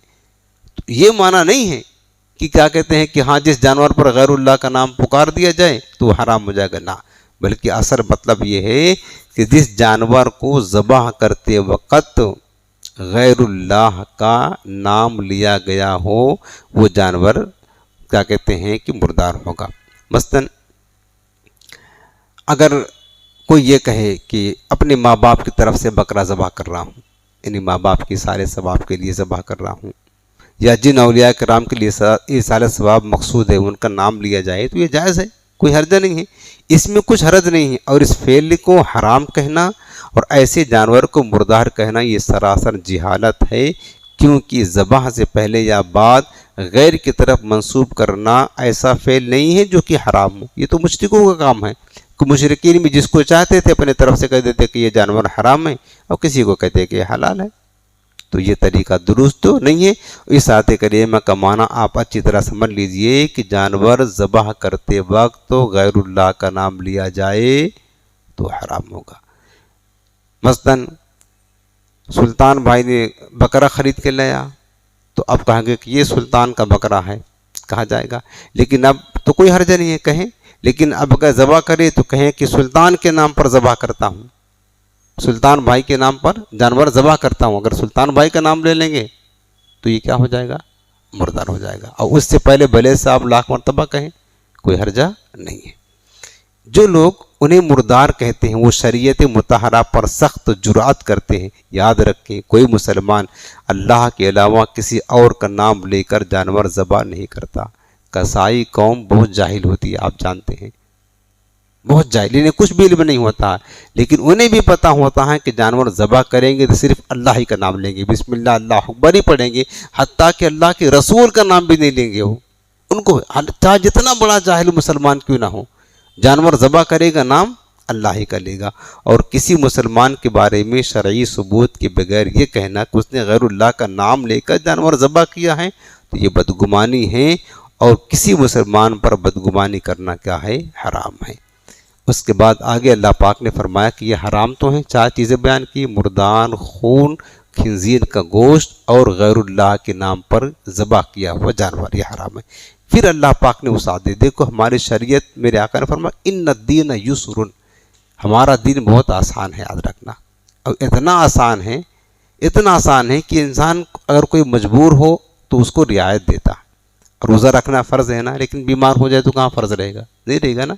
تو یہ معنی نہیں ہے کہ کیا کہتے ہیں کہ ہاں جس جانور پر غیر اللہ کا نام پکار دیا جائے تو وہ حرام ہو جائے گا، نہ، بلکہ اصل مطلب یہ ہے کہ جس جانور کو ذبح کرتے وقت غیر اللہ کا نام لیا گیا ہو وہ جانور کیا کہتے ہیں کہ مردار ہوگا۔ مثلاً اگر کوئی یہ کہے کہ اپنے ماں باپ کی طرف سے بکرا ذبح کر رہا ہوں، یعنی ماں باپ کی سارے ثواب کے لیے ذبح کر رہا ہوں، یا جن اولیاء کرام کے لیے یہ سارے ثواب مقصود ہے ان کا نام لیا جائے تو یہ جائز ہے، کوئی حرج نہیں ہے، اس میں کچھ حرج نہیں ہے۔ اور اس فعل کو حرام کہنا اور ایسے جانور کو مردار کہنا یہ سراسر جہالت ہے، کیونکہ ذبح سے پہلے یا بعد غیر کی طرف منسوب کرنا ایسا فعل نہیں ہے جو کہ حرام ہو، یہ تو مشرکوں کا کام ہے کہ مشرکین بھی جس کو چاہتے تھے اپنے طرف سے کہہ دیتے کہ یہ جانور حرام ہے، اور کسی کو کہتے کہ یہ حلال ہے، تو یہ طریقہ درست تو نہیں ہے۔ اس آیت کریمہ کا معنی آپ اچھی طرح سمجھ لیجئے کہ جانور ذبح کرتے وقت تو غیر اللہ کا نام لیا جائے تو حرام ہوگا۔ مثلاً سلطان بھائی نے بکرا خرید کے لایا تو اب کہیں گے کہ یہ سلطان کا بکرا ہے، کہا جائے گا، لیکن اب تو کوئی حرج نہیں ہے کہیں، لیکن اب اگر ذبح کرے تو کہیں کہ سلطان کے نام پر ذبح کرتا ہوں، سلطان بھائی کے نام پر جانور ذبح کرتا ہوں۔ اگر سلطان بھائی کا نام لے لیں گے تو یہ کیا ہو جائے گا؟ مردار ہو جائے گا، اور اس سے پہلے بھلے سے آپ لاکھ مرتبہ کہیں، کوئی حرجہ نہیں ہے۔ جو لوگ انہیں مردار کہتے ہیں وہ شریعت مطہرہ پر سخت جرأت کرتے ہیں۔ یاد رکھیں کوئی مسلمان اللہ کے علاوہ کسی اور کا نام لے کر جانور ذبح نہیں کرتا۔ قصائی قوم بہت جاہل ہوتی ہے، آپ جانتے ہیں، بہت جاہل، انہیں کچھ بھی علم نہیں ہوتا، لیکن انہیں بھی پتہ ہوتا ہے کہ جانور ذبح کریں گے تو صرف اللہ ہی کا نام لیں گے، بسم اللہ اللہ اکبر ہی پڑھیں گے، حتیٰ کہ اللہ کے رسول کا نام بھی نہیں لیں گے۔ وہ ان کو چاہے جتنا بڑا جاہل مسلمان کیوں نہ ہو، جانور ذبح کرے گا نام اللہ ہی کا لے گا۔ اور کسی مسلمان کے بارے میں شرعی ثبوت کے بغیر یہ کہنا کہ اس نے غیر اللہ کا نام لے کر جانور ذبح کیا ہے تو یہ بدگمانی ہے، اور کسی مسلمان پر بدگمانی کرنا کیا ہے؟ حرام ہے۔ اس کے بعد آگے اللہ پاک نے فرمایا کہ یہ حرام تو ہیں، 4 چیزیں بیان کی، مردان، خون، خنزیر کا گوشت اور غیر اللہ کے نام پر ذبح کیا ہوا جانور، یہ حرام ہے۔ پھر اللہ پاک نے وسعت دی، دیکھو ہماری شریعت، میرے آقا نے فرمایا ان الدین یسر، ہمارا دین بہت آسان ہے، یاد رکھنا، اور اتنا آسان ہے کہ انسان اگر کوئی مجبور ہو تو اس کو رعایت دیتا ہے۔ روزہ رکھنا فرض ہے نا، لیکن بیمار ہو جائے تو کہاں فرض رہے گا؟ نہیں رہے گا نا۔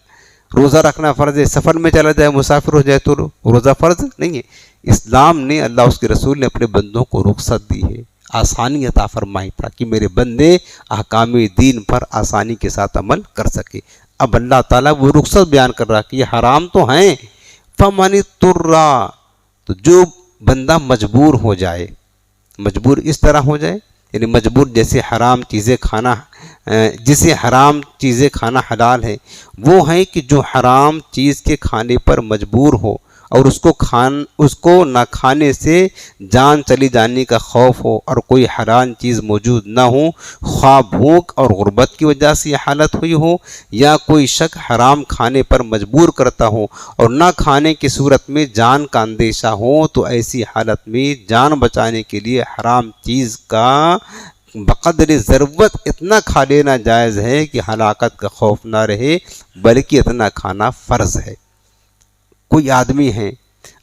روزہ رکھنا فرض ہے، سفر میں چلا جائے، مسافر ہو جائے تو روزہ فرض نہیں ہے۔ اسلام نے، اللہ اس کے رسول نے اپنے بندوں کو رخصت دی ہے، آسانی عطا فرمائی تاکہ میرے بندے احکام دین پر آسانی کے ساتھ عمل کر سکے۔ اب اللہ تعالیٰ وہ رخصت بیان کر رہا کہ یہ حرام تو ہیں، فمن اضطر، تو جو بندہ مجبور ہو جائے، مجبور اس طرح ہو جائے، یعنی مجبور جیسے حرام چیزیں کھانا، جسے حرام چیزیں کھانا حلال ہے، وہ ہے کہ جو حرام چیز کے کھانے پر مجبور ہو اور اس کو نہ کھانے سے جان چلی جانے کا خوف ہو اور کوئی حرام چیز موجود نہ ہو، خواہ بھوک اور غربت کی وجہ سے یہ حالت ہوئی ہو یا کوئی شخص حرام کھانے پر مجبور کرتا ہو اور نہ کھانے کی صورت میں جان کا اندیشہ ہو، تو ایسی حالت میں جان بچانے کے لیے حرام چیز کا بقدر ضرورت اتنا کھا لینا جائز ہے کہ ہلاکت کا خوف نہ رہے، بلکہ اتنا کھانا فرض ہے۔ کوئی آدمی ہے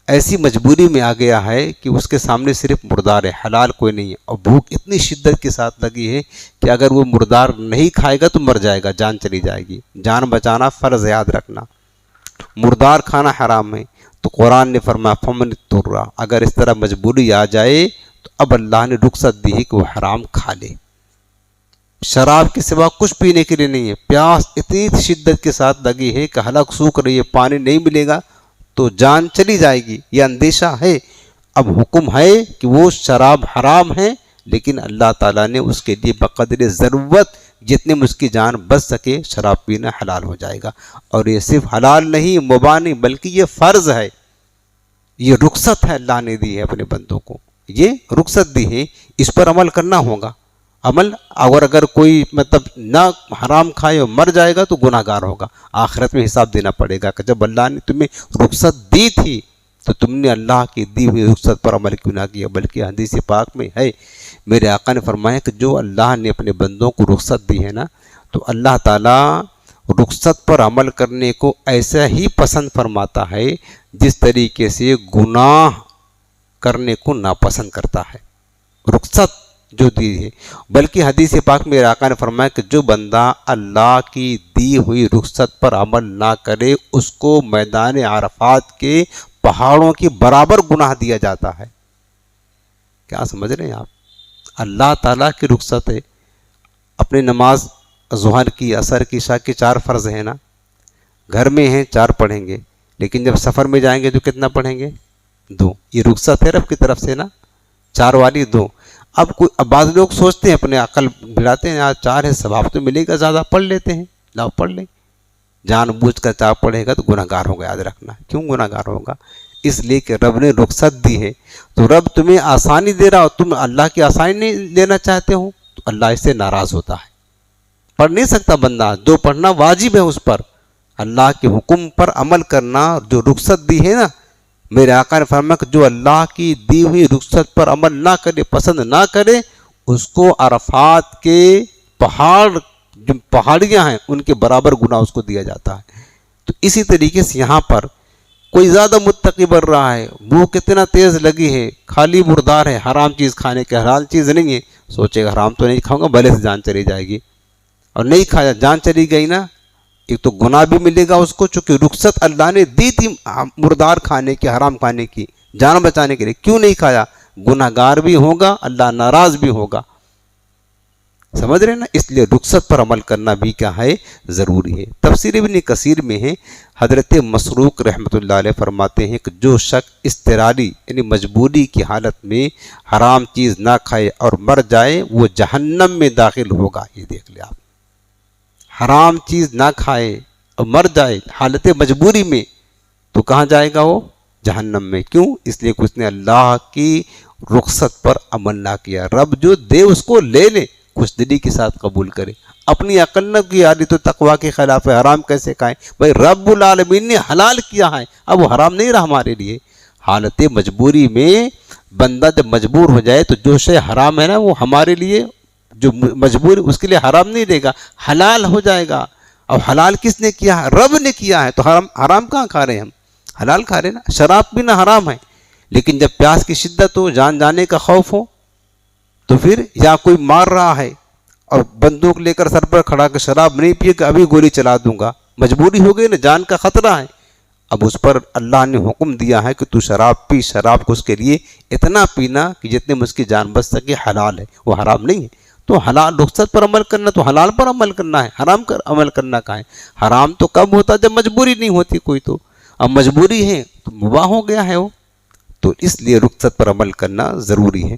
ایسی مجبوری میں آ گیا ہے کہ اس کے سامنے صرف مردار ہے، حلال کوئی نہیں ہے، اور بھوک اتنی شدت کے ساتھ لگی ہے کہ اگر وہ مردار نہیں کھائے گا تو مر جائے گا، جان چلی جائے گی۔ جان بچانا فرض ہے، یاد رکھنا، مردار کھانا حرام ہے۔ تو قرآن نے فرمایا فمن اضطر، اگر اس طرح مجبوری آ جائے تو اب اللہ نے رخصت دی ہے کہ وہ حرام کھا لے، شراب کے سوا کچھ پینے کے لیے نہیں ہے، پیاس اتنی شدت کے ساتھ لگی ہے کہ حلق سوکھ رہی ہے، پانی نہیں ملے گا تو جان چلی جائے گی، یہ اندیشہ ہے۔ اب حکم ہے کہ وہ شراب حرام ہے، لیکن اللہ تعالیٰ نے اس کے لیے بقدر ضرورت جتنے میں اس کی جان بچ سکے شراب پینا حلال ہو جائے گا۔ اور یہ صرف حلال نہیں، مباح نہیں، بلکہ یہ فرض ہے، یہ رخصت ہے، اللہ نے دی ہے اپنے بندوں کو، یہ رخصت دی ہے، اس پر عمل کرنا ہوگا۔ عمل اگر کوئی نہ حرام کھائے اور مر جائے گا تو گناہ گار ہوگا، آخرت میں حساب دینا پڑے گا کہ جب اللہ نے تمہیں رخصت دی تھی تو تم نے اللہ کی دی ہوئی رخصت پر عمل کیوں نہ کیا۔ بلکہ حدیث پاک میں ہے، میرے آقا نے فرمایا کہ جو اللہ نے اپنے بندوں کو رخصت دی ہے نا، تو اللہ تعالیٰ رخصت پر عمل کرنے کو ایسا ہی پسند فرماتا ہے جس طریقے سے گناہ کرنے کو ناپسند کرتا ہے، رخصت جو دی ہے۔ بلکہ حدیث پاک میں آقا نے فرمایا کہ جو بندہ اللہ کی دی ہوئی رخصت پر عمل نہ کرے اس کو میدان عرفات کے پہاڑوں کے برابر گناہ دیا جاتا ہے۔ کیا سمجھ رہے ہیں آپ؟ اللہ تعالیٰ کی رخصت ہے. اپنی نماز ظہر کی، عصر کی، عشاء کی 4 فرض ہیں نا، گھر میں ہیں 4 پڑھیں گے، لیکن جب سفر میں جائیں گے تو کتنا پڑھیں گے؟ 2. یہ رخصت ہے رب کی طرف سے نا، 4 والی 2. اب بعض لوگ سوچتے ہیں، اپنے عقل بھڑاتے ہیں، یار 4 ہے، ثواب تو ملے گا زیادہ، پڑھ لیتے ہیں. لاؤ پڑھ لیں. جان بوجھ کر 4 پڑھے گا تو گناہ گار ہوگا. یاد رکھنا. کیوں گناہ گار ہوگا؟ اس لیے کہ رب نے رخصت دی ہے. تو رب تمہیں آسانی دے رہا ہو، تم اللہ کی آسانی نہیں لینا چاہتے ہو تو اللہ اس سے ناراض ہوتا ہے. پڑھ نہیں سکتا بندہ، 2 پڑھنا واجب ہے اس پر. اللہ کے حکم پر عمل کرنا، جو رخصت دی ہے نا، میرے آقا نے فرمایا کہ جو اللہ کی دی ہوئی رخصت پر عمل نہ کرے، پسند نہ کرے، اس کو عرفات کے پہاڑ، جو پہاڑیاں ہیں ان کے برابر گناہ اس کو دیا جاتا ہے. تو اسی طریقے سے یہاں پر کوئی زیادہ متقی بن رہا ہے، بھوک کتنا تیز لگی ہے، خالی مردار ہے، حرام چیز کھانے کے، حلال چیز نہیں ہے، سوچے گا حرام تو نہیں کھاؤں گا، بھلے سے جان چلی جائے گی، اور نہیں کھایا، جان چلی گئی نا، ایک تو گناہ بھی ملے گا اس کو، چونکہ رخصت اللہ نے دی تھی مردار کھانے کی، حرام کھانے کی، جان بچانے کے لیے، کیوں نہیں کھایا؟ گناہ گار بھی ہوگا، اللہ ناراض بھی ہوگا. سمجھ رہے نا؟ اس لیے رخصت پر عمل کرنا بھی کیا ہے؟ ضروری ہے. تفسیر ابن کثیر میں ہے، حضرت مسروق رحمۃ اللہ علیہ فرماتے ہیں کہ جو شخص اضطراری یعنی مجبوری کی حالت میں حرام چیز نہ کھائے اور مر جائے، وہ جہنم میں داخل ہوگا. یہ دیکھ لیں آپ، حرام چیز نہ کھائے اور مر جائے حالت مجبوری میں تو کہاں جائے گا؟ وہ جہنم میں. کیوں؟ اس لیے کہ اس نے اللہ کی رخصت پر عمل نہ کیا. رب جو دے اس کو لے لے، خوش دلی کے ساتھ قبول کرے. اپنی عقل نہ کی یاری تو تقوی کے خلاف ہے، حرام کیسے کھائیں؟ بھائی رب العالمین نے حلال کیا ہے، اب وہ حرام نہیں رہا ہمارے لیے. حالت مجبوری میں بندہ جب مجبور ہو جائے تو جو شے حرام ہے نا، وہ ہمارے لیے جو مجبور اس کے لیے حرام نہیں رہے گا، حلال ہو جائے گا. اب حلال کس نے کیا ہے؟ رب نے کیا ہے. تو حرام کہاں کھا رہے ہیں ہم؟ حلال کھا رہے ہیں نا. شراب پینا حرام ہے، لیکن جب پیاس کی شدت ہو، جان جانے کا خوف ہو، تو پھر یا کوئی مار رہا ہے اور بندوق لے کر سر پر کھڑا کہ شراب نہیں پیے کہ ابھی گولی چلا دوں گا، مجبوری ہو گئی نا، جان کا خطرہ ہے. اب اس پر اللہ نے حکم دیا ہے کہ تو شراب پی. شراب کو اس کے لیے اتنا پینا کہ جتنے میں اس کی جان بچ سکے، حلال ہے، وہ حرام نہیں ہے. تو حلال رخصت پر عمل کرنا تو حلال پر عمل کرنا ہے، حرام پر عمل کرنا کہاں ہے؟ حرام تو کب ہوتا جب مجبوری نہیں ہوتی کوئی. تو اب مجبوری ہے تو مباح ہو گیا ہے وہ، تو اس لیے رخصت پر عمل کرنا ضروری ہے.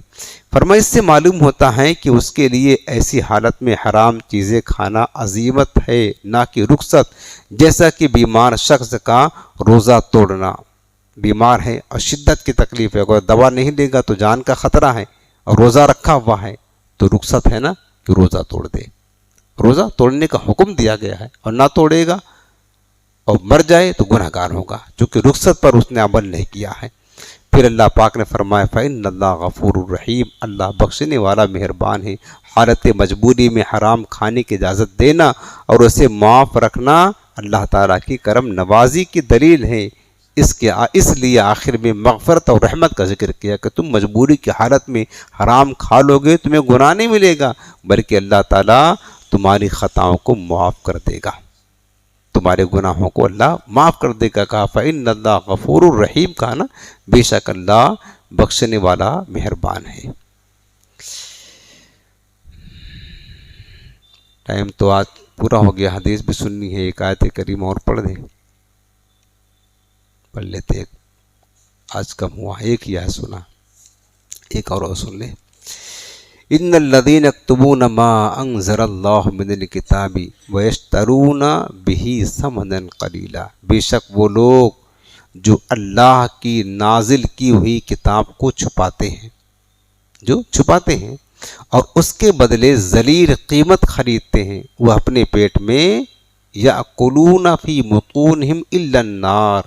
فرمایا اس سے معلوم ہوتا ہے کہ اس کے لیے ایسی حالت میں حرام چیزیں کھانا عزیمت ہے، نہ کہ رخصت. جیسا کہ بیمار شخص کا روزہ توڑنا، بیمار ہے اور شدت کی تکلیف ہے، اگر دوا نہیں لے گا تو جان کا خطرہ ہے، اور روزہ رکھا ہوا ہے تو رخصت ہے نا کہ روزہ توڑ دے. روزہ توڑنے کا حکم دیا گیا ہے، اور نہ توڑے گا اور مر جائے تو گناہ گار ہوگا، چونکہ رخصت پر اس نے عمل نہیں کیا ہے. پھر اللہ پاک نے فرمایا فَإِنَّ اللَّهَ غَفُورٌ رَحِيمٌ، اللہ بخشنے والا مہربان ہے. حالت مجبوری میں حرام کھانے کی اجازت دینا اور اسے معاف رکھنا اللہ تعالیٰ کی کرم نوازی کی دلیل ہے. اس لیے آخر میں مغفرت اور رحمت کا ذکر کیا کہ تم مجبوری کی حالت میں حرام کھا لو گے، تمہیں گناہ نہیں ملے گا، بلکہ اللہ تعالیٰ تمہاری خطاؤں کو معاف کر دے گا، تمہارے گناہوں کو اللہ معاف کر دے گا. کہا فَإِنَّ اللَّهَ غَفُورٌ رَحِيمٌ، کہا نا بے شک اللہ بخشنے والا مہربان ہے. ٹائم تو آج پورا ہو گیا، حدیث بھی سننی ہے، ایک آیت کریمہ اور پڑھ دیں، پڑھ لیتے. آج کم ہوا، ایک ہی آیت سنا، ایک اور سن لیں. ان الذین یکتمون ما انزل اللہ من الکتاب ویشترون بہ ثمنا قلیلا، بے شک وہ لوگ جو اللہ کی نازل کی ہوئی کتاب کو چھپاتے ہیں، جو چھپاتے ہیں اور اس کے بدلے ذلیل قیمت خریدتے ہیں، وہ اپنے پیٹ میں یأکلون فی بطونہم الا النار،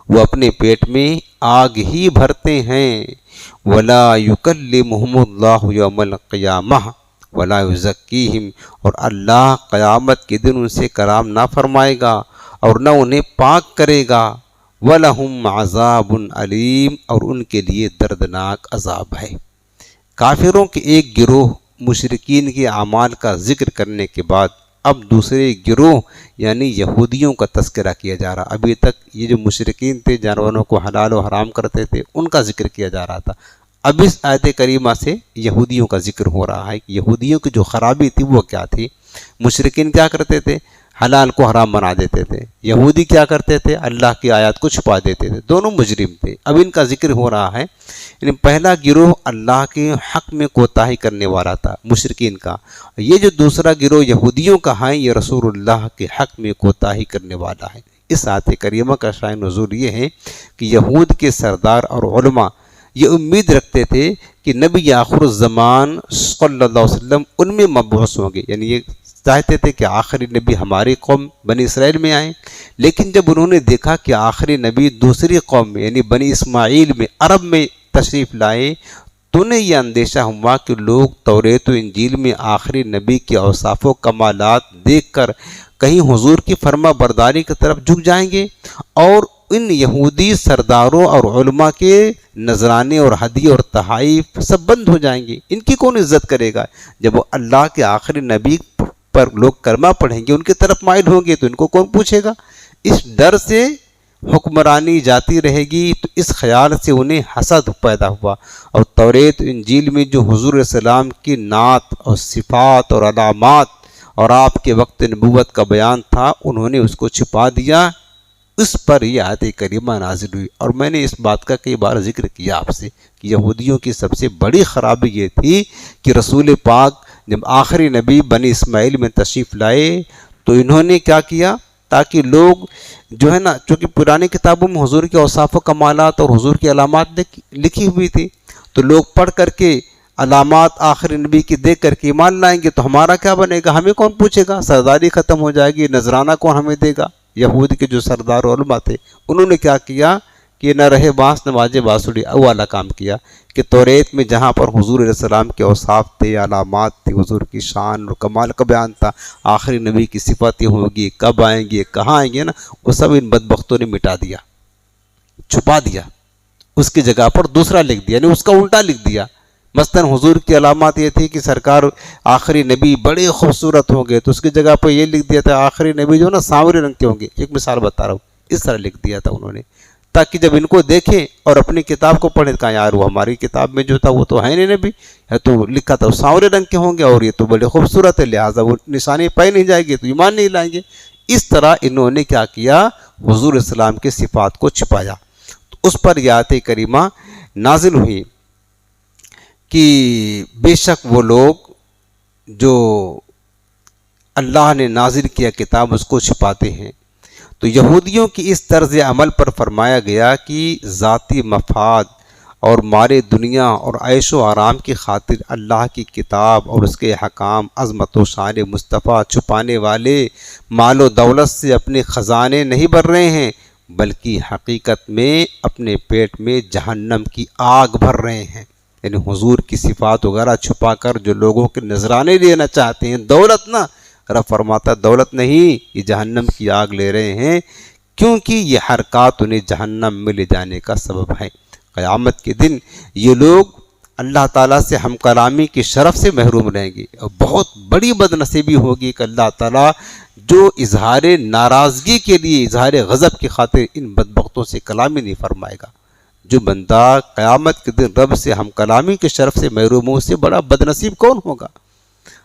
وہ اپنے پیٹ میں آگ ہی بھرتے ہیں. ولا یکلمہم اللہ یوم القیامہ ولا یزکیہم، اور اللہ قیامت کے دن ان سے کلام نہ فرمائے گا اور نہ انہیں پاک کرے گا. وَلَهُمْ عَذَابٌ علیم، اور ان کے لیے دردناک عذاب ہے. کافروں کے ایک گروہ مشرکین کے اعمال کا ذکر کرنے کے بعد اب دوسرے گروہ یعنی یہودیوں کا تذکرہ کیا جا رہا. ابھی تک یہ جو مشرکین تھے، جانوروں کو حلال و حرام کرتے تھے، ان کا ذکر کیا جا رہا تھا. اب اس آیت کریمہ سے یہودیوں کا ذکر ہو رہا ہے کہ یہودیوں کی جو خرابی تھی وہ کیا تھی۔ مشرکین کیا کرتے تھے؟ حلال کو حرام بنا دیتے تھے۔ یہودی کیا کرتے تھے؟ اللہ کی آیات کو چھپا دیتے تھے۔ دونوں مجرم تھے۔ اب ان کا ذکر ہو رہا ہے۔ یعنی پہلا گروہ اللہ کے حق میں کوتاہی کرنے والا تھا، مشرکین کا۔ یہ جو دوسرا گروہ یہودیوں کا ہے، یہ رسول اللہ کے حق میں کوتاہی کرنے والا ہے۔ اس آیت کریمہ کا شأن نزول یہ ہے کہ یہود کے سردار اور علماء یہ امید رکھتے تھے کہ نبی آخر الزمان صلی اللہ علیہ وسلم ان میں مبعوث ہوں گے، یعنی یہ چاہتے تھے کہ آخری نبی ہماری قوم بنی اسرائیل میں آئیں۔ لیکن جب انہوں نے دیکھا کہ آخری نبی دوسری قوم میں یعنی بنی اسماعیل میں، عرب میں تشریف لائے، تو انہیں یہ اندیشہ ہوا کہ لوگ توریت و انجیل میں آخری نبی کے اوصاف و کمالات دیکھ کر کہیں حضور کی فرما برداری کی طرف جھک جائیں گے، اور ان یہودی سرداروں اور علماء کے نذرانے اور ہدیے اور تحائف سب بند ہو جائیں گے۔ ان کی کون عزت کرے گا؟ جب وہ اللہ کے آخری نبی پر لوگ کلمہ پڑھیں گے، ان کی طرف مائل ہوں گے، تو ان کو کون پوچھے گا؟ اس ڈر سے حکمرانی جاتی رہے گی، تو اس خیال سے انہیں حسد پیدا ہوا، اور توریت انجیل میں جو حضور علیہ السلام کی نعت اور صفات اور علامات اور آپ کے وقت نبوت کا بیان تھا، انہوں نے اس کو چھپا دیا۔ اس پر یہ آیت کریمہ نازل ہوئی۔ اور میں نے اس بات کا کئی بار ذکر کیا آپ سے کہ یہودیوں کی سب سے بڑی خرابی یہ تھی کہ رسول پاک جب آخری نبی بنی اسماعیل میں تشریف لائے تو انہوں نے کیا کیا؟ تاکہ لوگ جو ہے نا، چونکہ پرانی کتابوں میں حضور کے اوصاف و کمالات اور حضور کی علامات لکھی ہوئی تھی، تو لوگ پڑھ کر کے علامات آخری نبی کی دیکھ کر کے ایمان لائیں گے، تو ہمارا کیا بنے گا؟ ہمیں کون پوچھے گا؟ سرداری ختم ہو جائے گی، نذرانہ کون ہمیں دے گا؟ یہود کے جو سردار علماء تھے انہوں نے کیا کیا کہ نہ رہے بانس نہ باجے بانسری، والا کام کیا کہ توریت میں جہاں پر حضور علیہ السلام کے اوصاف تھے، علامات تھی، حضور کی شان اور کمال کا بیان تھا، آخری نبی کی صفاتیں ہوگی، کب آئیں گے، کہاں آئیں گے نا، وہ سب ان بدبختوں نے مٹا دیا، چھپا دیا، اس کی جگہ پر دوسرا لکھ دیا، یعنی اس کا الٹا لکھ دیا۔ مثلاً حضور کی علامات یہ تھی کہ سرکار آخری نبی بڑے خوبصورت ہوں گے، تو اس کی جگہ پر یہ لکھ دیا تھا آخری نبی جو نا سانورے رنگ کے ہوں گے۔ ایک مثال بتا رہا ہوں، اس طرح لکھ دیا تھا انہوں نے، تاکہ جب ان کو دیکھیں اور اپنی کتاب کو پڑھیں، کہا یار وہ ہماری کتاب میں جو تھا وہ تو ہے نہیں نبی، ہے تو لکھا تھا سانورے رنگ کے ہوں گے اور یہ تو بڑے خوبصورت ہے، لہٰذا وہ نشانی پائی نہیں جائے گی تو ایمان نہیں لائیں گے۔ اس طرح انہوں نے کیا کیا؟ حضور اسلام کے صفات کو چھپایا۔ تو اس پر یہ آیت کریمہ نازل ہوئی کہ بے شک وہ لوگ جو اللہ نے نازل کیا کتاب اس کو چھپاتے ہیں۔ تو یہودیوں کی اس طرز عمل پر فرمایا گیا کہ ذاتی مفاد اور مارے دنیا اور عیش و آرام کی خاطر اللہ کی کتاب اور اس کے حکام، عظمت و شان مصطفیٰ چھپانے والے مال و دولت سے اپنے خزانے نہیں بھر رہے ہیں، بلکہ حقیقت میں اپنے پیٹ میں جہنم کی آگ بھر رہے ہیں۔ یعنی حضور کی صفات وغیرہ چھپا کر جو لوگوں کے نذرانے لینا چاہتے ہیں، دولت نہ، رب فرماتا دولت نہیں، یہ جہنم کی آگ لے رہے ہیں، کیونکہ یہ حرکات انہیں جہنم میں لے جانے کا سبب ہے۔ قیامت کے دن یہ لوگ اللہ تعالیٰ سے ہم کلامی کی شرف سے محروم رہیں گے، اور بہت بڑی بد نصیبی ہوگی کہ اللہ تعالیٰ جو اظہار ناراضگی کے لیے، اظہار غضب کی خاطر ان بدبختوں سے کلامی نہیں فرمائے گا۔ جو بندہ قیامت کے دن رب سے ہم کلامی کے شرف سے محروم ہو، اس سے بڑا بد نصیب کون ہوگا؟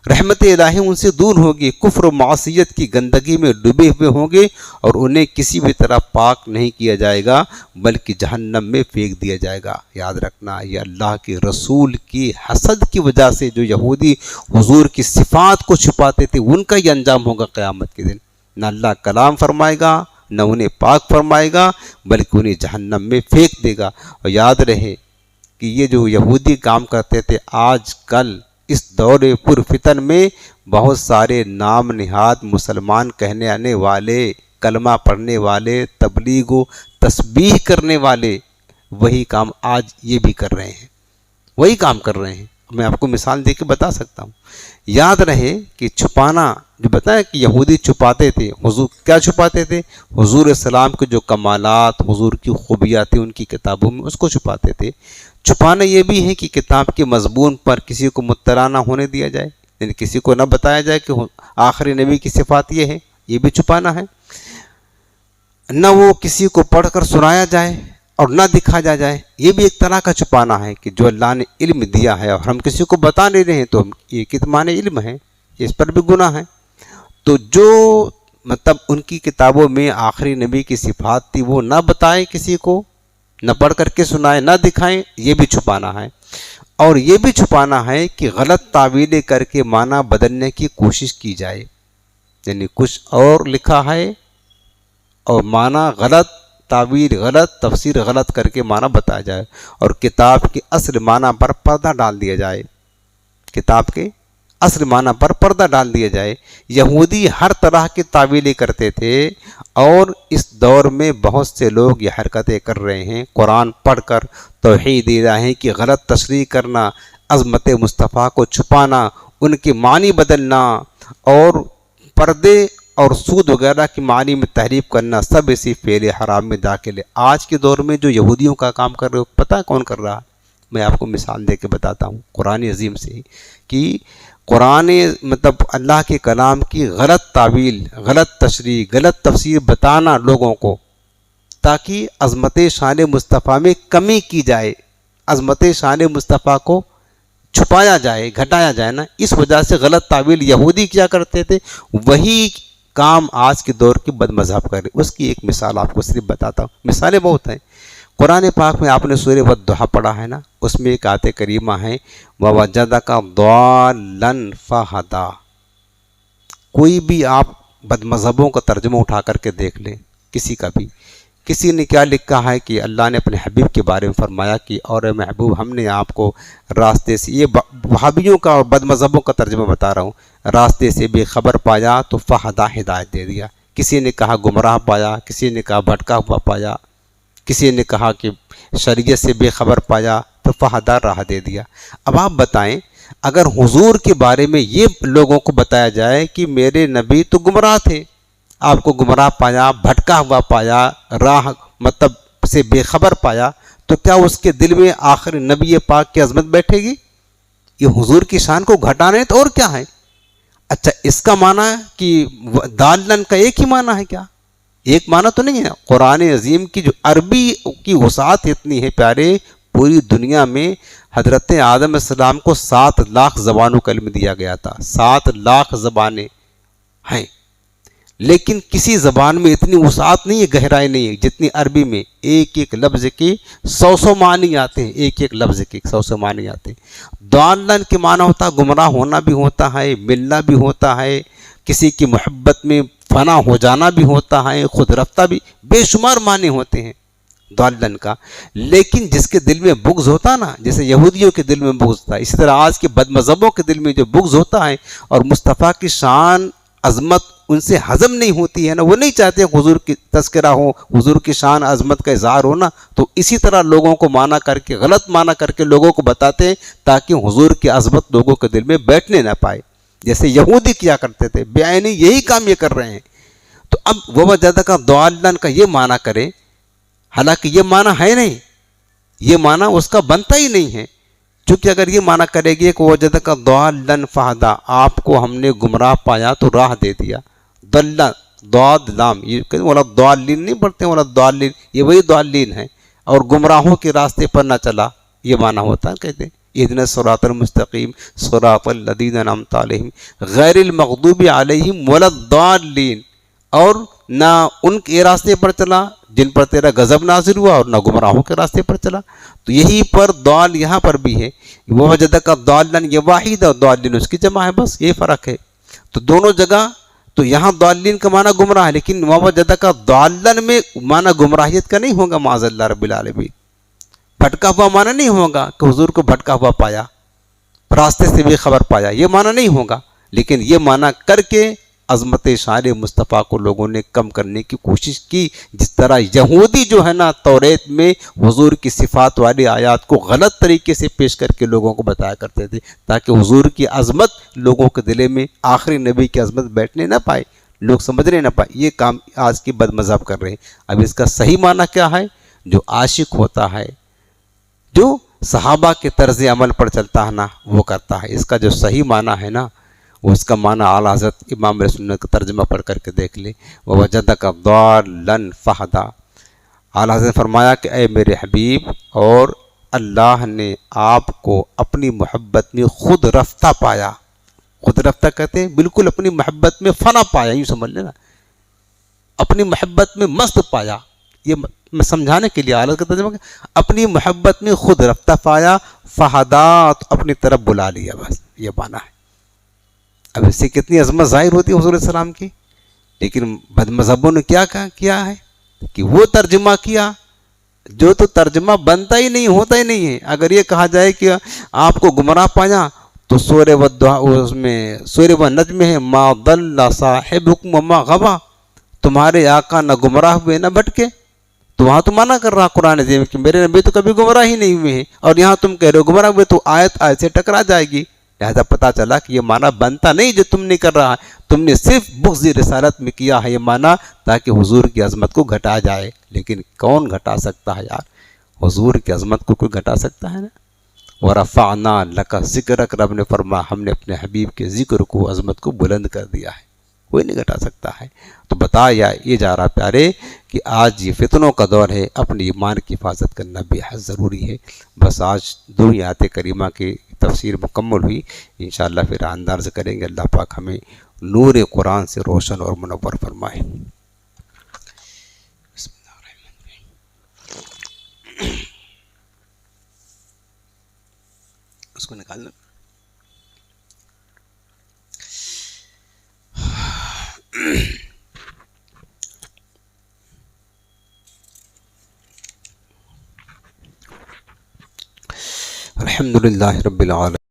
رحمت الہی ان سے دور ہوگی، کفر و معصیت کی گندگی میں ڈوبے ہوئے ہوں گے، اور انہیں کسی بھی طرح پاک نہیں کیا جائے گا بلکہ جہنم میں پھینک دیا جائے گا۔ یاد رکھنا، یہ اللہ کے رسول کی حسد کی وجہ سے جو یہودی حضور کی صفات کو چھپاتے تھے، ان کا یہ انجام ہوگا قیامت کے دن۔ نہ اللہ کلام فرمائے گا، نہ انہیں پاک فرمائے گا، بلکہ انہیں جہنم میں پھینک دے گا۔ اور یاد رہے کہ یہ جو یہودی کام کرتے تھے، آج کل اس دور پر فتن میں بہت سارے نام نہاد مسلمان کہنے آنے والے، کلمہ پڑھنے والے، تبلیغ و تسبیح کرنے والے وہی کام آج یہ بھی کر رہے ہیں، وہی کام کر رہے ہیں۔ میں آپ کو مثال دے کے بتا سکتا ہوں۔ یاد رہے کہ چھپانا، جو بتایا کہ یہودی چھپاتے تھے، حضور کیا چھپاتے تھے؟ حضور السلام کے جو کمالات، حضور کی خوبیاں تھیں ان کی کتابوں میں، اس کو چھپاتے تھے۔ چھپانا یہ بھی ہے کہ کتاب کے مضمون پر کسی کو مطلع نہ ہونے دیا جائے، یعنی کسی کو نہ بتایا جائے کہ آخری نبی کی صفات یہ ہے، یہ بھی چھپانا ہے۔ نہ وہ کسی کو پڑھ کر سنایا جائے، اور نہ دکھایا جائے، یہ بھی ایک طرح کا چھپانا ہے کہ جو اللہ نے علم دیا ہے اور ہم کسی کو بتا نہیں رہے ہیں تو یہ کتمان علم ہے، اس پر بھی گناہ ہے۔ تو جو مطلب ان کی کتابوں میں آخری نبی کی صفات تھی وہ نہ بتائیں کسی کو، نہ پڑھ کر کے سنائیں، نہ دکھائیں، یہ بھی چھپانا ہے۔ اور یہ بھی چھپانا ہے کہ غلط تعویلیں کر کے معنی بدلنے کی کوشش کی جائے، یعنی کچھ اور لکھا ہے اور معنی غلط، تعویل غلط، تفسیر غلط کر کے معنی بتایا جائے، اور کتاب کے اصل معنی پر پردہ ڈال دیا جائے، کتاب کے اصل معنی پر پردہ ڈال دیا جائے۔ یہودی ہر طرح کی تعویلیں کرتے تھے، اور اس دور میں بہت سے لوگ یہ حرکتیں کر رہے ہیں، قرآن پڑھ کر توحید الہی کی غلط تشریح کرنا، عظمت مصطفیٰ کو چھپانا، ان کے معنی بدلنا، اور پردے اور سود وغیرہ کی معنی میں تحریف کرنا، سب اسی فعل حرام میں داخل ہے۔ آج کے دور میں جو یہودیوں کا کام کر رہے ہو، پتہ ہے کون کر رہا ہے؟ میں آپ کو مثال دے کے بتاتا ہوں قرآن عظیم سے ہی، کہ قرآن مطلب اللہ کے کلام کی غلط تعویل، غلط تشریح، غلط تفسیر بتانا لوگوں کو، تاکہ عظمت شان مصطفیٰ میں کمی کی جائے، عظمت شان مصطفیٰ کو چھپایا جائے، گھٹایا جائے نا، اس وجہ سے غلط تعویل یہودی کیا کرتے تھے، وہی کام آج کے دور کے بد مذہب کر رہے۔ اس کی ایک مثال آپ کو صرف بتاتا ہوں، مثالیں بہت ہیں۔ قرآن پاک میں آپ نے سورہ والضحیٰ پڑھا ہے نا، اس میں ایک آیت کریمہ ہے وَوَجَدَكَ ضَالًّا فَہَدَىٰ۔ کوئی بھی آپ بد مذہبوں کا ترجمہ اٹھا کر کے دیکھ لیں، کسی کا بھی، کسی نے کیا لکھا ہے کہ اللہ نے اپنے حبیب کے بارے میں فرمایا کہ اور اے محبوب ہم نے آپ کو راستے سے، یہ وہابیوں کا اور بد مذہبوں کا ترجمہ بتا رہا ہوں، راستے سے بے خبر پایا تو فہدا، ہدایت دے دیا۔ کسی نے کہا گمراہ پایا، کسی نے کہا بھٹکا ہوا پایا، کسی نے کہا کہ شریعت سے بے خبر پایا تو فہدا، راہ دے دیا۔ اب آپ بتائیں، اگر حضور کے بارے میں یہ لوگوں کو بتایا جائے کہ میرے نبی تو گمراہ تھے، آپ کو گمراہ پایا، بھٹکا ہوا پایا، راہ مطلب سے بے خبر پایا، تو کیا اس کے دل میں آخر نبی پاک کی عظمت بیٹھے گی؟ یہ حضور کی شان کو گھٹانے تو اور کیا ہے؟ اچھا، اس کا معنی ہے کہ دالن کا ایک ہی معنی ہے کیا؟ ایک معنی تو نہیں ہے۔ قرآن عظیم کی جو عربی کی وسعت اتنی ہے پیارے، پوری دنیا میں حضرت آدم علیہ السلام کو 7 لاکھ زبانوں کا علم دیا گیا تھا، 7 لاکھ زبانیں ہیں، لیکن کسی زبان میں اتنی وسعت نہیں ہے، گہرائی نہیں ہے جتنی عربی میں۔ ایک ایک لفظ کے 100 معنی آتے ہیں، ایک ایک لفظ کے 100 معنی آتے ہیں۔ ضالن کے معنی ہوتا ہے گمراہ ہونا بھی ہوتا ہے، ملنا بھی ہوتا ہے، کسی کی محبت میں فنا ہو جانا بھی ہوتا ہے، خود رفتہ بھی، بے شمار معنی ہوتے ہیں ضالن کا۔ لیکن جس کے دل میں بغض ہوتا نا، جیسے یہودیوں کے دل میں بغض تھا، اسی طرح آج کے بد مذہبوں کے دل میں جو بغض ہوتا ہے اور مصطفیٰ کی شان عظمت ان سے ہضم نہیں ہوتی ہے نا، وہ نہیں چاہتے حضور کی تذکرہ ہو، حضور کی شان عظمت کا اظہار ہونا، تو اسی طرح لوگوں کو معنی کر کے، غلط معنی کر کے لوگوں کو بتاتے ہیں تاکہ حضور کی عظمت لوگوں کے دل میں بیٹھنے نہ پائے، جیسے یہودی کیا کرتے تھے، بیعینی یہی کام یہ کر رہے ہیں۔ تو اب وَوَجَدَكَ ضَالًّا کا یہ معنی کریں، حالانکہ یہ معنی ہے نہیں، یہ معنی اس کا بنتا ہی نہیں ہے، چونکہ اگر یہ معنی کرے گی کہ وَوَجَدَكَ ضَالًّا فَهَدَىٰ، آپ کو ہم نے گمراہ پایا تو راہ دے دیا، ضل ضاد لام، یہ ولا ضالین نہیں پڑھتے، ولا ضالین، یہ وہی ضالین ہے، اور گمراہوں کے راستے پر نہ چلا، یہ معنی ہوتا ہے، کہتے ہیں اهدنا الصراط المستقیم صراط الذین انعمت علیہم غیر المغضوب علیہم ولا الضالین، اور نہ ان کے راستے پر چلا جن پر تیرا غضب نازل ہوا، اور نہ گمراہوں کے راستے پر چلا۔ تو یہی پر ضال یہاں پر بھی ہے، وَوَجَدَكَ ضَالًّا یہ واحد اور ضالین اس کی جمع ہے، بس یہ فرق ہے۔ تو دونوں جگہ تو یہاں ضالین کا معنی گمراہ ہے، لیکن وَوَجَدَكَ ضَالًّا میں معنی گمراہیت کا نہیں ہوگا، معاذ اللہ رب العالمین۔ بھٹکا ہوا معنی نہیں ہوگا کہ حضور کو بھٹکا ہوا پایا، راستے سے بھی خبر پایا، یہ معنی نہیں ہوگا، لیکن یہ معنی کر کے عظمت شان مصطفیٰ کو لوگوں نے کم کرنے کی کوشش کی، جس طرح یہودی جو ہے نا توریت میں حضور کی صفات والی آیات کو غلط طریقے سے پیش کر کے لوگوں کو بتایا کرتے تھے، تاکہ حضور کی عظمت لوگوں کے دلے میں، آخری نبی کی عظمت بیٹھنے نہ پائے، لوگ سمجھنے نہ پائے۔ یہ کام آج کے بد مذہب کر رہے ہیں۔ اب اس کا صحیح معنی کیا ہے؟ جو عاشق ہوتا ہے، جو صحابہ کے طرز عمل پر چلتا ہے نا، وہ کرتا ہے۔ اس کا جو صحیح معنی ہے نا، وہ اس کا معنی اعلیٰ حضرت امام رسول اللہ کا ترجمہ پڑھ کر کے دیکھ لیں، وَوَجَدَكَ ضَالًّا فَهَدَىٰ۔ اعلیٰ حضرت نے فرمایا کہ اے میرے حبیب، اور اللہ نے آپ کو اپنی محبت میں خود رفتہ پایا. خود رفتہ کہتے ہیں بالکل اپنی محبت میں فنا پایا، یوں سمجھ لینا، اپنی محبت میں مست پایا. یہ میں سمجھانے کے لیے حالت کا ترجمہ کہ اپنی محبت میں خود رفتہ پایا، فہدات اپنی طرف بلا لیا، بس یہ معنی ہے. اب اس سے کتنی عظمت ظاہر ہوتی ہے حضور علیہ السلام کی. لیکن بد مذہبوں نے کیا ہے کہ وہ ترجمہ کیا جو تو ترجمہ بنتا ہی نہیں، ہوتا ہی نہیں ہے. اگر یہ کہا جائے کہ آپ کو گمراہ پایا تو سورہ اس میں سورہ و نجم ہے، ما ضل صاحبکم وما غوا، تمہارے آقا نہ گمراہ ہوئے نہ بھٹکے. تو وہاں تو منع کر رہا قرآن عظیم کہ میرے نبی تو کبھی گمراہ ہی نہیں ہوئے ہیں، اور یہاں تم کہہ رہے ہو گمراہ ہوئے، تو آیت سے ٹکرا جائے گی. لہذا پتہ چلا کہ یہ معنی بنتا نہیں جو تم نے کر رہا ہے. تم نے صرف بغض رسالت میں کیا ہے یہ معنی تاکہ حضور کی عظمت کو گھٹا جائے. لیکن کون گھٹا سکتا ہے یار؟ حضور کی عظمت کو کوئی گھٹا سکتا ہے نا؟ ورفعنا لک ذکرک، رب نے فرمایا ہم نے اپنے حبیب کے ذکر کو، عظمت کو بلند کر دیا ہے، کوئی نہیں گھٹا سکتا ہے. تو بتایا یہ جا رہا پیارے کہ آج یہ فتنوں کا دور ہے، اپنے ایمان کی حفاظت کرنا بے حد ضروری ہے. بس آج دو آیات کریمہ کی تفسیر مکمل ہوئی، انشاءاللہ پھر انداز سے کریں گے. اللہ پاک ہمیں نور قرآن سے روشن اور منور فرمائے. بسم اللہ الرحمن الرحیم. اس کو نکالنا. الحمد للہ رب العالمین.